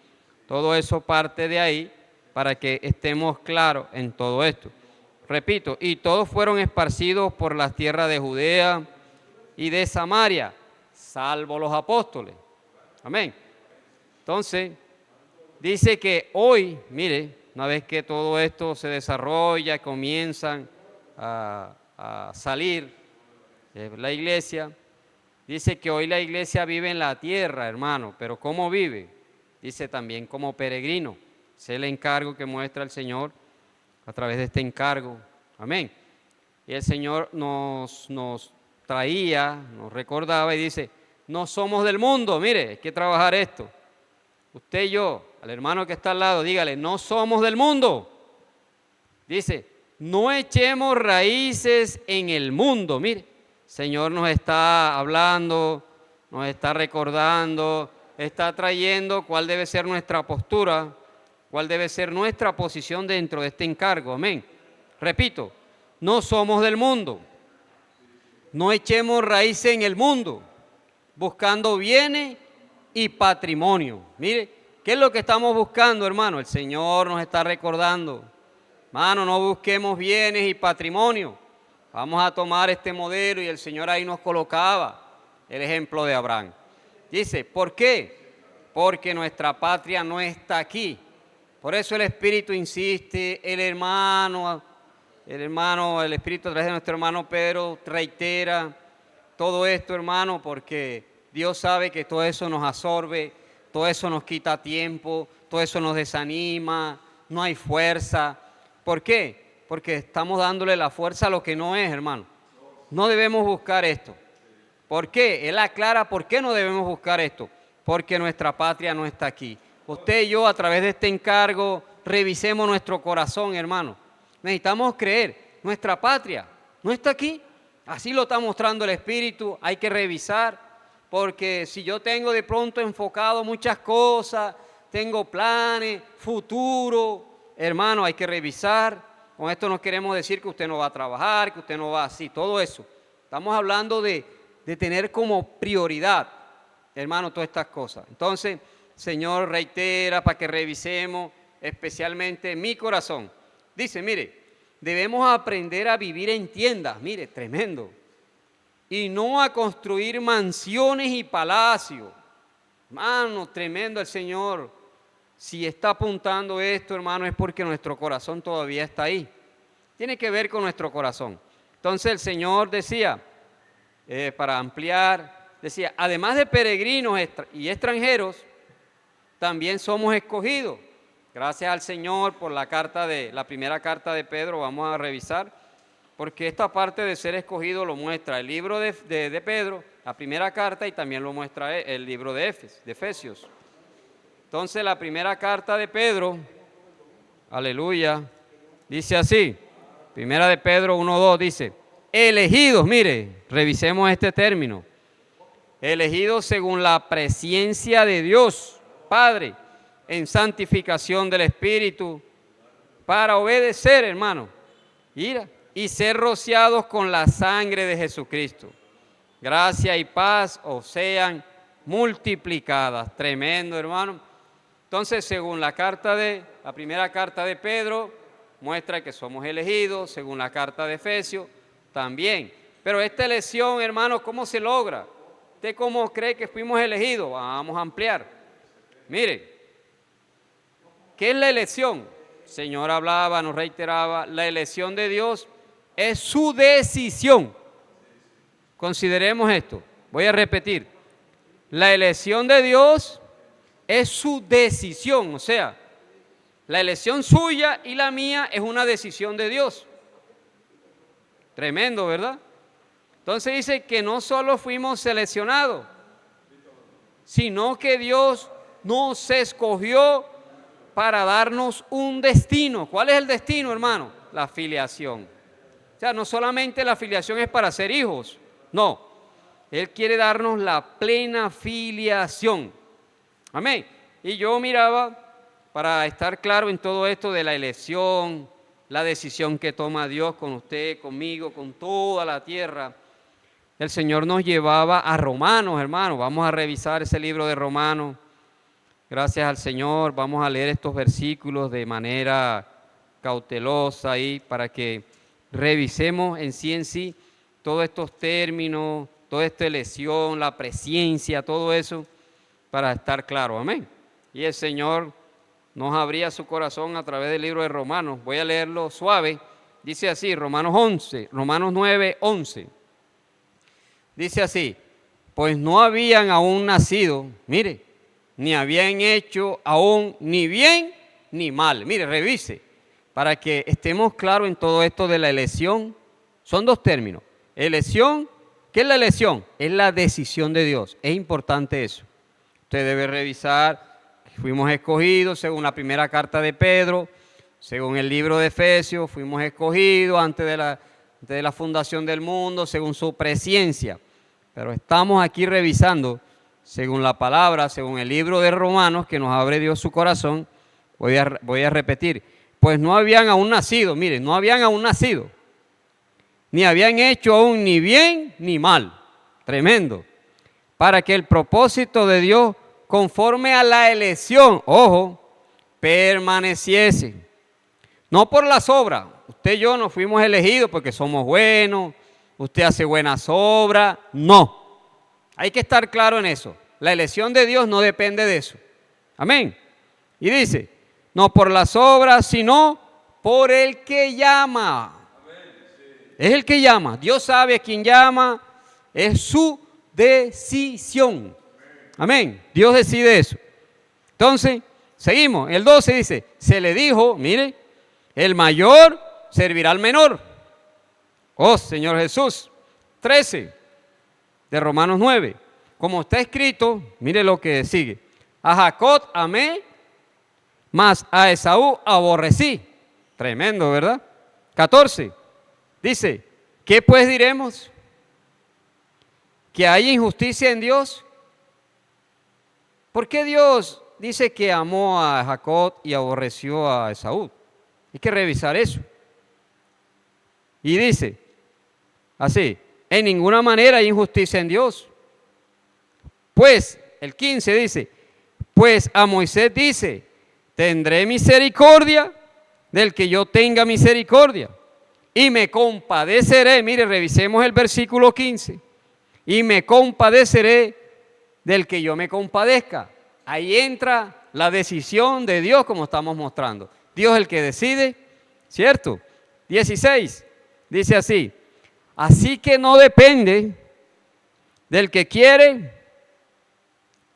todo eso parte de ahí para que estemos claros en todo esto. Repito, y todos fueron esparcidos por las tierras de Judea y de Samaria, salvo los apóstoles. Amén. Entonces, dice que hoy, mire, una vez que todo esto se desarrolla, comienzan a salir la iglesia, dice que hoy la iglesia vive en la tierra, hermano, pero ¿cómo vive? Dice también como peregrino. Ese es el encargo que muestra el Señor a través de este encargo. Amén. Y el Señor nos traía, nos recordaba y dice, no somos del mundo, mire, hay que trabajar esto. Usted y yo, al hermano que está al lado, dígale, no somos del mundo. Dice, no echemos raíces en el mundo. Mire, el Señor nos está hablando, nos está recordando, está trayendo cuál debe ser nuestra postura, cuál debe ser nuestra posición dentro de este encargo. Amén. Repito, no somos del mundo. No echemos raíces en el mundo, buscando bienes y patrimonio. Mire, ¿qué es lo que estamos buscando, hermano? El Señor nos está recordando. Hermano, no busquemos bienes y patrimonio. Vamos a tomar este modelo y el Señor ahí nos colocaba el ejemplo de Abraham. Dice, ¿por qué? Porque nuestra patria no está aquí. Por eso el Espíritu insiste, el Espíritu a través de nuestro hermano Pedro reitera todo esto, hermano, porque Dios sabe que todo eso nos absorbe, todo eso nos quita tiempo, todo eso nos desanima, no hay fuerza. ¿Por qué? Porque estamos dándole la fuerza a lo que no es, hermano. No debemos buscar esto. ¿Por qué? Él aclara por qué no debemos buscar esto. Porque nuestra patria no está aquí. Usted y yo, a través de este encargo, revisemos nuestro corazón, hermano. Necesitamos creer, nuestra patria no está aquí. Así lo está mostrando el Espíritu, hay que revisar, porque si yo tengo de pronto enfocado muchas cosas, tengo planes, futuro, hermano, hay que revisar. Con esto no queremos decir que usted no va a trabajar, que usted no va así, todo eso. Estamos hablando de tener como prioridad, hermano, todas estas cosas. Entonces, Señor reitera para que revisemos, especialmente mi corazón. Dice, mire, debemos aprender a vivir en tiendas, mire, tremendo, y no a construir mansiones y palacios. Hermano, tremendo el Señor. Si está apuntando esto, hermano, es porque nuestro corazón todavía está ahí. Tiene que ver con nuestro corazón. Entonces el Señor decía, para ampliar, decía, además de peregrinos y extranjeros, también somos escogidos. Gracias al Señor por la primera carta de Pedro, vamos a revisar, porque esta parte de ser escogido lo muestra el libro de Pedro, la primera carta, y también lo muestra el libro de Efesios. Entonces la primera carta de Pedro, aleluya, dice así, primera de Pedro 1:2 dice, elegidos, mire, revisemos este término, elegidos según la presencia de Dios, Padre, en santificación del Espíritu, para obedecer, hermano, y ser rociados con la sangre de Jesucristo. Gracia y paz os sean multiplicadas. Tremendo, hermano. Entonces, según la primera carta de Pedro, muestra que somos elegidos, según la carta de Efesios, también. Pero esta elección, hermano, ¿cómo se logra? ¿Usted cómo cree que fuimos elegidos? Vamos a ampliar. Mire, ¿qué es la elección? El Señor hablaba, nos reiteraba, la elección de Dios es su decisión. Consideremos esto, voy a repetir. La elección de Dios es su decisión, o sea, la elección suya y la mía es una decisión de Dios. Tremendo, ¿verdad? Entonces dice que no solo fuimos seleccionados, sino que Dios nos escogió para darnos un destino. ¿Cuál es el destino, hermano? La filiación. O sea, no solamente la filiación es para ser hijos, no. Él quiere darnos la plena filiación. Amén. Y yo miraba, para estar claro en todo esto de la elección, la decisión que toma Dios con usted, conmigo, con toda la tierra, el Señor nos llevaba a Romanos, hermano. Vamos a revisar ese libro de Romanos. Gracias al Señor, vamos a leer estos versículos de manera cautelosa ahí para que revisemos en sí todos estos términos, toda esta elección, la presencia, todo eso, para estar claro. Amén. Y el Señor nos abría su corazón a través del libro de Romanos. Voy a leerlo suave. Dice así, Romanos 9, 11. Dice así, pues no habían aún nacido, mire, ni habían hecho aún ni bien ni mal. Mire, revise, para que estemos claros en todo esto de la elección. Son dos términos. Elección, ¿qué es la elección? Es la decisión de Dios. Es importante eso. Usted debe revisar. Fuimos escogidos según la primera carta de Pedro, según el libro de Efesios, fuimos escogidos antes de la fundación del mundo, según su presciencia. Pero estamos aquí revisando, según la palabra, según el libro de Romanos, que nos abre Dios su corazón. Voy a repetir, pues no habían aún nacido, miren, no habían aún nacido, ni habían hecho aún ni bien ni mal. Tremendo. Para que el propósito de Dios conforme a la elección, ojo, permaneciese. No por las obras. Usted y yo no fuimos elegidos porque somos buenos, usted hace buenas obras. No. Hay que estar claro en eso. La elección de Dios no depende de eso. Amén. Y dice, no por las obras, sino por el que llama. Es el que llama. Dios sabe a quién llama. Es su decisión. Amén. Dios decide eso. Entonces, seguimos. El 12 dice, se le dijo, mire, el mayor servirá al menor. Oh, Señor Jesús. 13 de Romanos 9. Como está escrito, mire lo que sigue. A Jacob amé, mas a Esaú aborrecí. Tremendo, ¿verdad? 14. Dice, ¿qué pues diremos? ¿Que hay injusticia en Dios? ¿Por qué Dios dice que amó a Jacob y aborreció a Esaú? Hay que revisar eso. Y dice, así, en ninguna manera hay injusticia en Dios. Pues, el 15 dice, pues a Moisés dice, tendré misericordia del que yo tenga misericordia. Y me compadeceré, mire, revisemos el versículo 15. Y me compadeceré del que yo me compadezca. Ahí entra la decisión de Dios, como estamos mostrando. Dios es el que decide, ¿cierto? 16, dice así, así que no depende del que quiere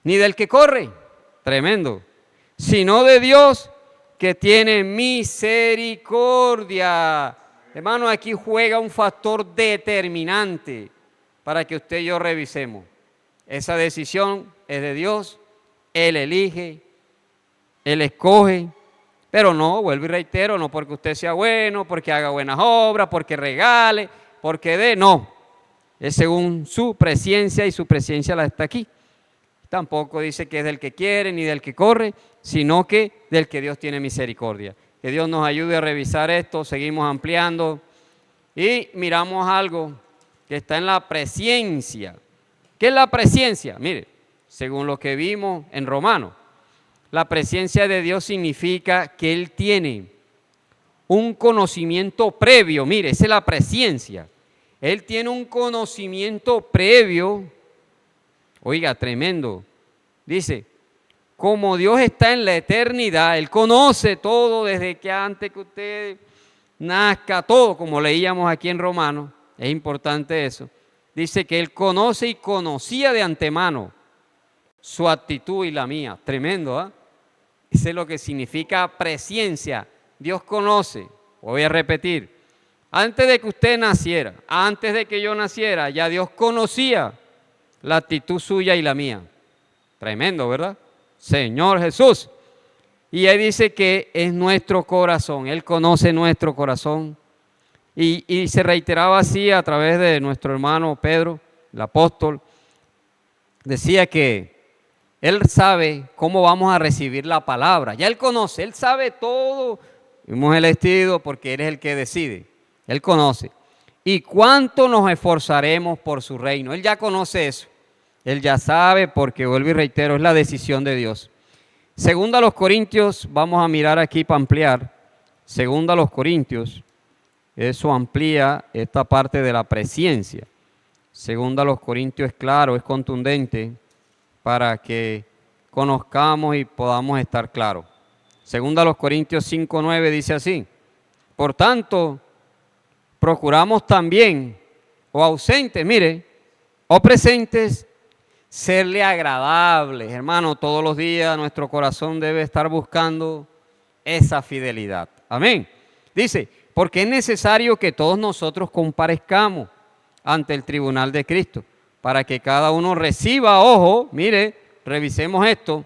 ni del que corre, tremendo, sino de Dios que tiene misericordia. Hermano, aquí juega un factor determinante para que usted y yo revisemos. Esa decisión es de Dios, Él elige, Él escoge, pero no, vuelvo y reitero, no porque usted sea bueno, porque haga buenas obras, porque regale, porque dé, no. Es según su presciencia y su presciencia la está aquí. Tampoco dice que es del que quiere ni del que corre, sino que del que Dios tiene misericordia. Que Dios nos ayude a revisar esto, seguimos ampliando y miramos algo que está en la presciencia. ¿Qué es la presciencia? Mire, según lo que vimos en Romanos, la presciencia de Dios significa que Él tiene un conocimiento previo. Mire, esa es la presciencia. Él tiene un conocimiento previo. Oiga, tremendo. Dice, como Dios está en la eternidad, Él conoce todo desde que antes que usted nazca, todo, como leíamos aquí en Romanos. Es importante eso. Dice que Él conoce y conocía de antemano su actitud y la mía. Tremendo, ¿ah? Eso es lo que significa presciencia. Dios conoce, voy a repetir, antes de que usted naciera, antes de que yo naciera, ya Dios conocía la actitud suya y la mía. Tremendo, ¿verdad? Señor Jesús. Y ahí dice que es nuestro corazón, Él conoce nuestro corazón. Y se reiteraba así a través de nuestro hermano Pedro, el apóstol. Decía que Él sabe cómo vamos a recibir la palabra. Ya Él conoce, Él sabe todo. Hemos elegido porque Él es el que decide. Él conoce. ¿Y cuánto nos esforzaremos por su reino? Él ya conoce eso. Él ya sabe porque, vuelvo y reitero, es la decisión de Dios. Segunda a los Corintios, vamos a mirar aquí para ampliar. Segunda a los Corintios, eso amplía esta parte de la presciencia. Segunda a los Corintios es claro, es contundente para que conozcamos y podamos estar claros. Segunda a los Corintios 5:9 dice así: por tanto, procuramos también, o ausentes, mire, o presentes, serle agradables. Hermano, todos los días nuestro corazón debe estar buscando esa fidelidad. Amén. Dice, porque es necesario que todos nosotros comparezcamos ante el tribunal de Cristo, para que cada uno reciba, ojo, mire, revisemos esto,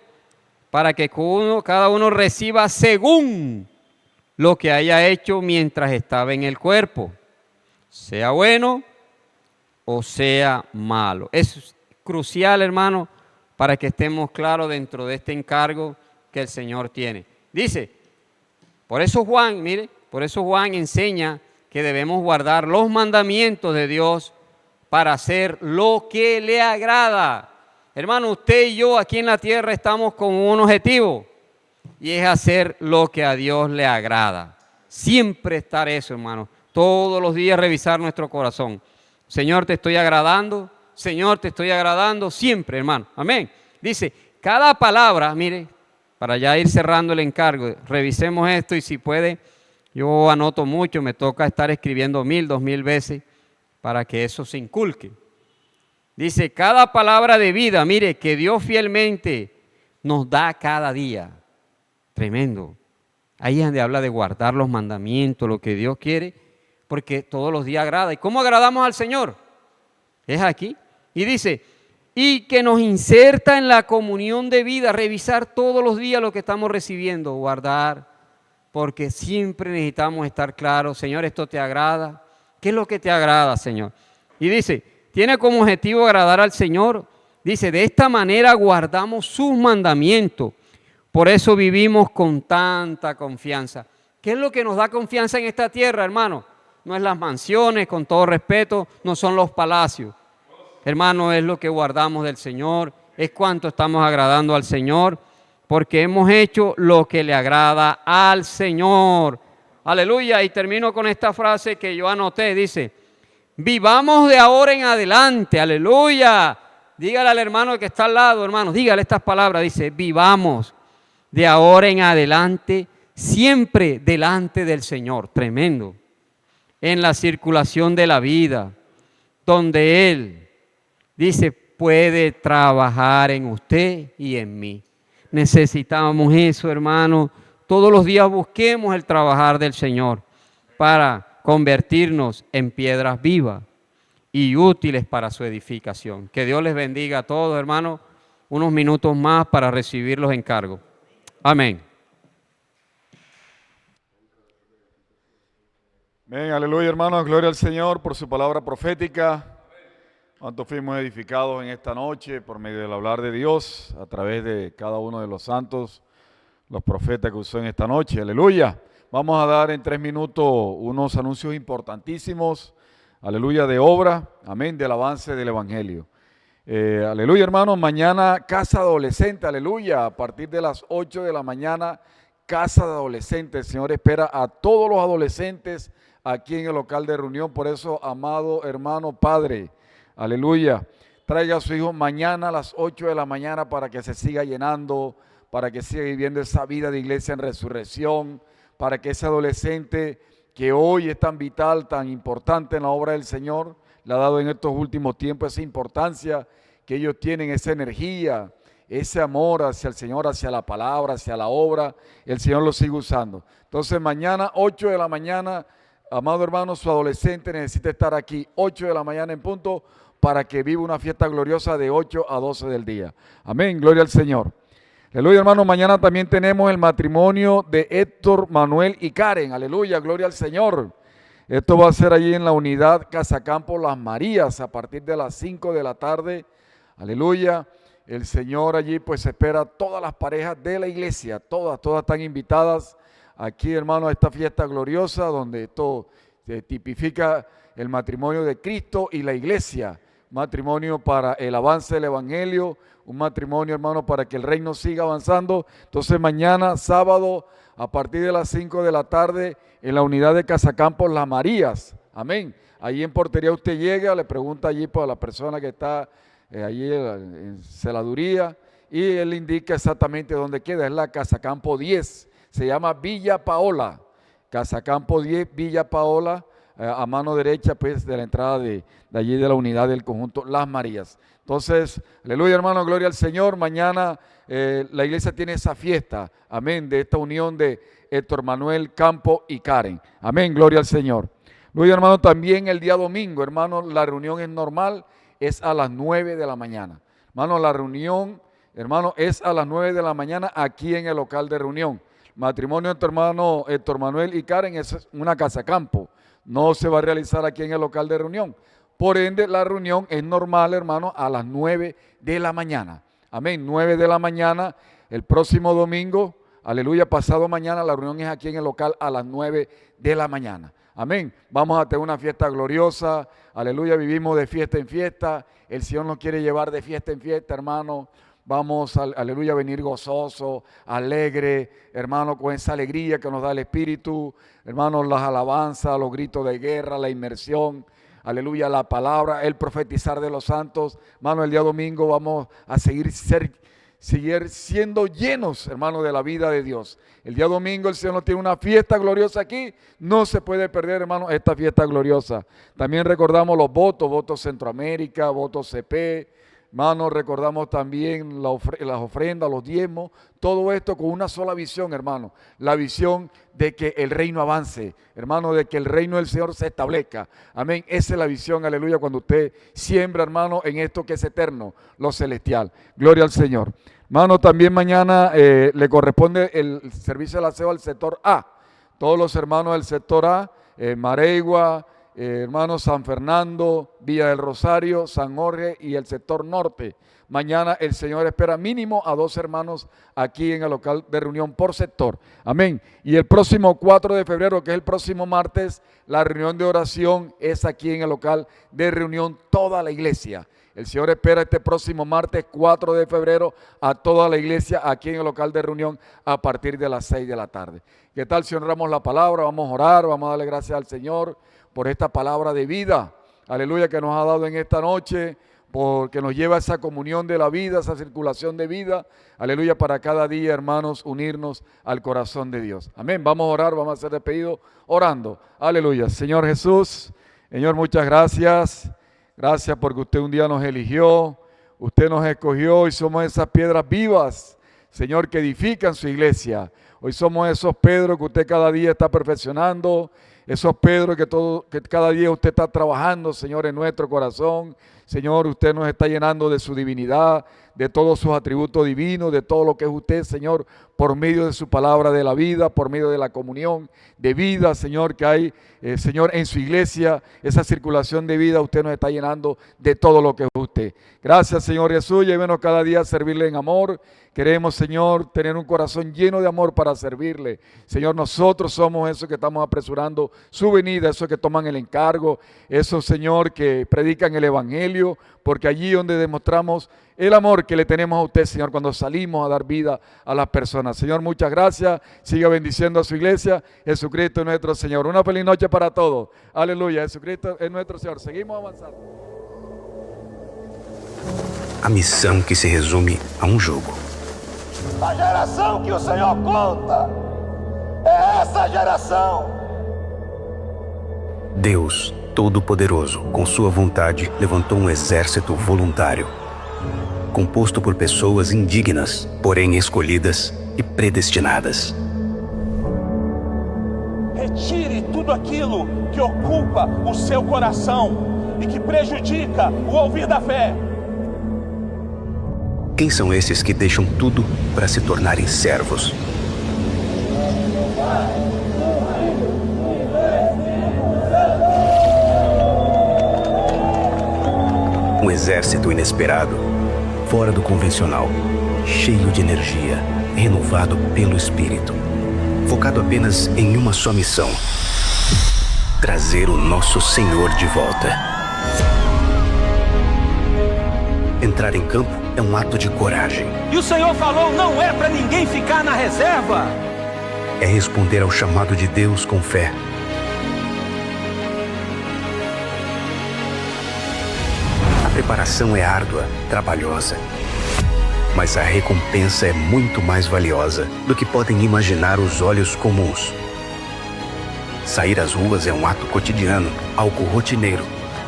para que cada uno reciba según lo que haya hecho mientras estaba en el cuerpo, sea bueno o sea malo. Es crucial, hermano, para que estemos claros dentro de este encargo que el Señor tiene. Dice, por eso Juan, mire, por eso Juan enseña que debemos guardar los mandamientos de Dios para hacer lo que le agrada. Hermano, usted y yo aquí en la tierra estamos con un objetivo, y es hacer lo que a Dios le agrada. Siempre estar eso, hermano. Todos los días revisar nuestro corazón. Señor, te estoy agradando. Señor, te estoy agradando siempre, hermano. Amén. Dice, cada palabra, mire, para ya ir cerrando el encargo, revisemos esto y si puede, yo anoto mucho, me toca estar escribiendo 1000, 2000 veces para que eso se inculque. Dice, cada palabra de vida, mire, que Dios fielmente nos da cada día. Tremendo. Ahí es donde habla de guardar los mandamientos, lo que Dios quiere, porque todos los días agrada. ¿Y cómo agradamos al Señor? Es aquí. Y dice, y que nos inserta en la comunión de vida, revisar todos los días lo que estamos recibiendo, guardar, porque siempre necesitamos estar claros. Señor, ¿esto te agrada? ¿Qué es lo que te agrada, Señor? Y dice, tiene como objetivo agradar al Señor. Dice, de esta manera guardamos sus mandamientos. Por eso vivimos con tanta confianza. ¿Qué es lo que nos da confianza en esta tierra, hermano? No es las mansiones, con todo respeto, no son los palacios. Hermano, es lo que guardamos del Señor, es cuánto estamos agradando al Señor, porque hemos hecho lo que le agrada al Señor. Aleluya. Y termino con esta frase que yo anoté, dice, vivamos de ahora en adelante, aleluya. Dígale al hermano que está al lado, hermano, dígale estas palabras, dice, vivamos de ahora en adelante, siempre delante del Señor. Tremendo. En la circulación de la vida, donde Él, dice, puede trabajar en usted y en mí. Necesitamos eso, hermano. Todos los días busquemos el trabajar del Señor para convertirnos en piedras vivas y útiles para su edificación. Que Dios les bendiga a todos, hermanos. Unos minutos más para recibir los encargos. Amén. Amén, aleluya, hermanos. Gloria al Señor por su palabra profética. ¿Cuántos fuimos edificados en esta noche por medio del hablar de Dios a través de cada uno de los santos, los profetas que usó en esta noche? Aleluya. Vamos a dar en 3 minutos unos anuncios importantísimos, aleluya, de obra, amén, del avance del Evangelio. Aleluya, hermanos, mañana Casa Adolescente, aleluya, a partir de las 8 de la mañana, Casa de Adolescentes. El Señor espera a todos los adolescentes aquí en el local de reunión. Por eso, amado hermano Padre, aleluya, traiga a su hijo mañana a las 8 de la mañana para que se siga llenando, para que siga viviendo esa vida de iglesia en resurrección, para que ese adolescente que hoy es tan vital, tan importante en la obra del Señor, le ha dado en estos últimos tiempos esa importancia que ellos tienen, esa energía, ese amor hacia el Señor, hacia la palabra, hacia la obra, el Señor lo sigue usando. Entonces mañana, 8 de la mañana, amado hermano, su adolescente necesita estar aquí, 8 de la mañana en punto, para que viva una fiesta gloriosa de 8 a 12 del día. Amén, gloria al Señor. Aleluya, hermano, mañana también tenemos el matrimonio de Héctor, Manuel y Karen. Aleluya, gloria al Señor. Esto va a ser allí en la unidad Casacampo Las Marías a partir de las 5 de la tarde. Aleluya. El Señor allí pues espera todas las parejas de la iglesia. Todas están invitadas aquí, hermano, a esta fiesta gloriosa donde esto tipifica el matrimonio de Cristo y la iglesia. Matrimonio para el avance del evangelio. Un matrimonio, hermano, para que el reino siga avanzando. Entonces mañana, sábado, a partir de las 5 de la tarde, en la unidad de Casacampos Las Marías. Amén. Allí en portería usted llega, le pregunta allí para la persona que está allí en celaduría y él indica exactamente dónde queda. Es la Casacampo 10. Se llama Villa Paola. Casacampo 10, Villa Paola, a mano derecha pues de la entrada de allí de la unidad del conjunto Las Marías. Entonces, aleluya, hermano, gloria al Señor. Mañana la iglesia tiene esa fiesta, amén, de esta unión de Héctor Manuel, Campo y Karen. Amén, gloria al Señor. Aleluya, hermano, también el día domingo, hermano, la reunión es normal, es a las 9 de la mañana. Hermano, la reunión, hermano, es a las 9 de la mañana aquí en el local de reunión. Matrimonio entre hermano Héctor Manuel y Karen es una casa campo. No se va a realizar aquí en el local de reunión. Por ende, la reunión es normal, hermano, a las 9 de la mañana. Amén, 9 de la mañana, el próximo domingo, aleluya, pasado mañana, la reunión es aquí en el local a las 9 de la mañana. Amén, vamos a tener una fiesta gloriosa, aleluya, vivimos de fiesta en fiesta, el Señor nos quiere llevar de fiesta en fiesta, hermano. Vamos, aleluya, a venir gozoso, alegre, hermano, con esa alegría que nos da el Espíritu, hermano, las alabanzas, los gritos de guerra, la inmersión, aleluya, la palabra, el profetizar de los santos. Hermano, el día domingo vamos a seguir siendo llenos, hermano, de la vida de Dios. El día domingo el Señor nos tiene una fiesta gloriosa aquí, no se puede perder, hermano, esta fiesta gloriosa. También recordamos los votos Centroamérica, votos CP. Hermano, recordamos también las ofrendas, los diezmos, todo esto con una sola visión, hermano. La visión de que el reino avance, hermano, de que el reino del Señor se establezca. Amén. Esa es la visión, aleluya, cuando usted siembra, hermano, en esto que es eterno, lo celestial. Gloria al Señor. Hermano, también mañana le corresponde el servicio del aseo al sector A. Todos los hermanos del sector A, Maregua, hermanos San Fernando, Villa del Rosario, San Jorge y el sector norte. Mañana el Señor espera mínimo a 2 hermanos aquí en el local de reunión por sector. Amén. Y el próximo 4 de febrero, que es el próximo martes, la reunión de oración es aquí en el local de reunión toda la iglesia. El Señor espera este próximo martes 4 de febrero a toda la iglesia aquí en el local de reunión a partir de las 6 de la tarde. ¿Qué tal si honramos la palabra? Vamos a orar, vamos a darle gracias al Señor por esta palabra de vida, aleluya, que nos ha dado en esta noche, porque nos lleva a esa comunión de la vida, esa circulación de vida, aleluya, para cada día, hermanos, unirnos al corazón de Dios. Amén, vamos a orar, vamos a ser despedidos orando, aleluya. Señor Jesús, Señor, muchas gracias, gracias porque usted un día nos eligió, usted nos escogió y somos esas piedras vivas, Señor, que edifican su iglesia. Hoy somos esos Pedro que usted cada día está perfeccionando, esos Pedro que cada día usted está trabajando, Señor, en nuestro corazón. Señor, usted nos está llenando de su divinidad, de todos sus atributos divinos, de todo lo que es usted, Señor, por medio de su palabra de la vida, por medio de la comunión de vida, Señor, que hay, Señor, en su iglesia, esa circulación de vida, usted nos está llenando de todo lo que es usted. Gracias, Señor Jesús, llévenos cada día a servirle en amor. Queremos, Señor, tener un corazón lleno de amor para servirle. Señor, nosotros somos esos que estamos apresurando su venida, esos que toman el encargo, esos, Señor, que predican el evangelio, porque allí donde demostramos el amor que le tenemos a usted, Señor, cuando salimos a dar vida a las personas. Señor, muchas gracias. Siga bendiciendo a su iglesia. Jesucristo es nuestro Señor. Una feliz noche para todos. Aleluya. Jesucristo es nuestro Señor. Seguimos avanzando. A missão que se resume a jogo. A geração que o Senhor conta é essa geração. Deus Todo-Poderoso, com sua vontade, levantou um exército voluntário. composto por pessoas indignas, porém escolhidas e predestinadas. Retire tudo aquilo que ocupa o seu coração e que prejudica o ouvir da fé. Quem são esses que deixam tudo para se tornarem servos? Um exército inesperado, fora do convencional, cheio de energia, renovado pelo Espírito, focado apenas em uma só missão: trazer o nosso Senhor de volta. Entrar em campo é um ato de coragem. E o Senhor falou, não é para ninguém ficar na reserva. É responder ao chamado de Deus com fé. A preparação é árdua, trabalhosa, mas a recompensa é muito mais valiosa do que podem imaginar os olhos comuns. Sair às ruas é um ato cotidiano, algo rotineiro,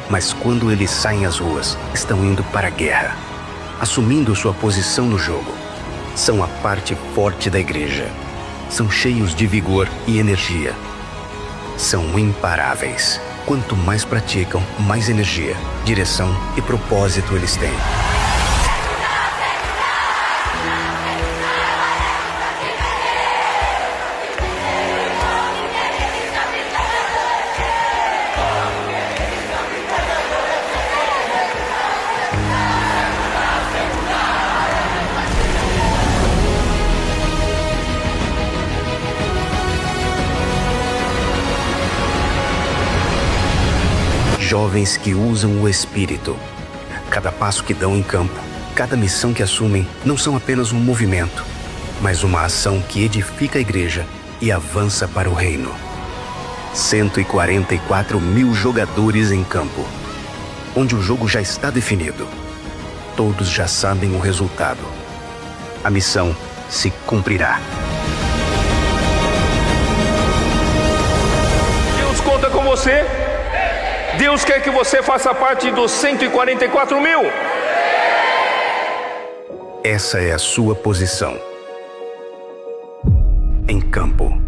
mas quando eles saem às ruas, estão indo para a guerra, assumindo sua posição no jogo. São a parte forte da igreja. São cheios de vigor e energia. São imparáveis. Quanto mais praticam, mais energia, direção e propósito eles têm. Jovens que usam o Espírito. Cada passo que dão em campo, cada missão que assumem, não são apenas um movimento, mas uma ação que edifica a igreja e avança para o reino. 144 mil jogadores em campo, onde o jogo já está definido. Todos já sabem o resultado. A missão se cumprirá. Deus conta com você. Deus quer que você faça parte dos 144 mil. Essa é a sua posição. Em campo.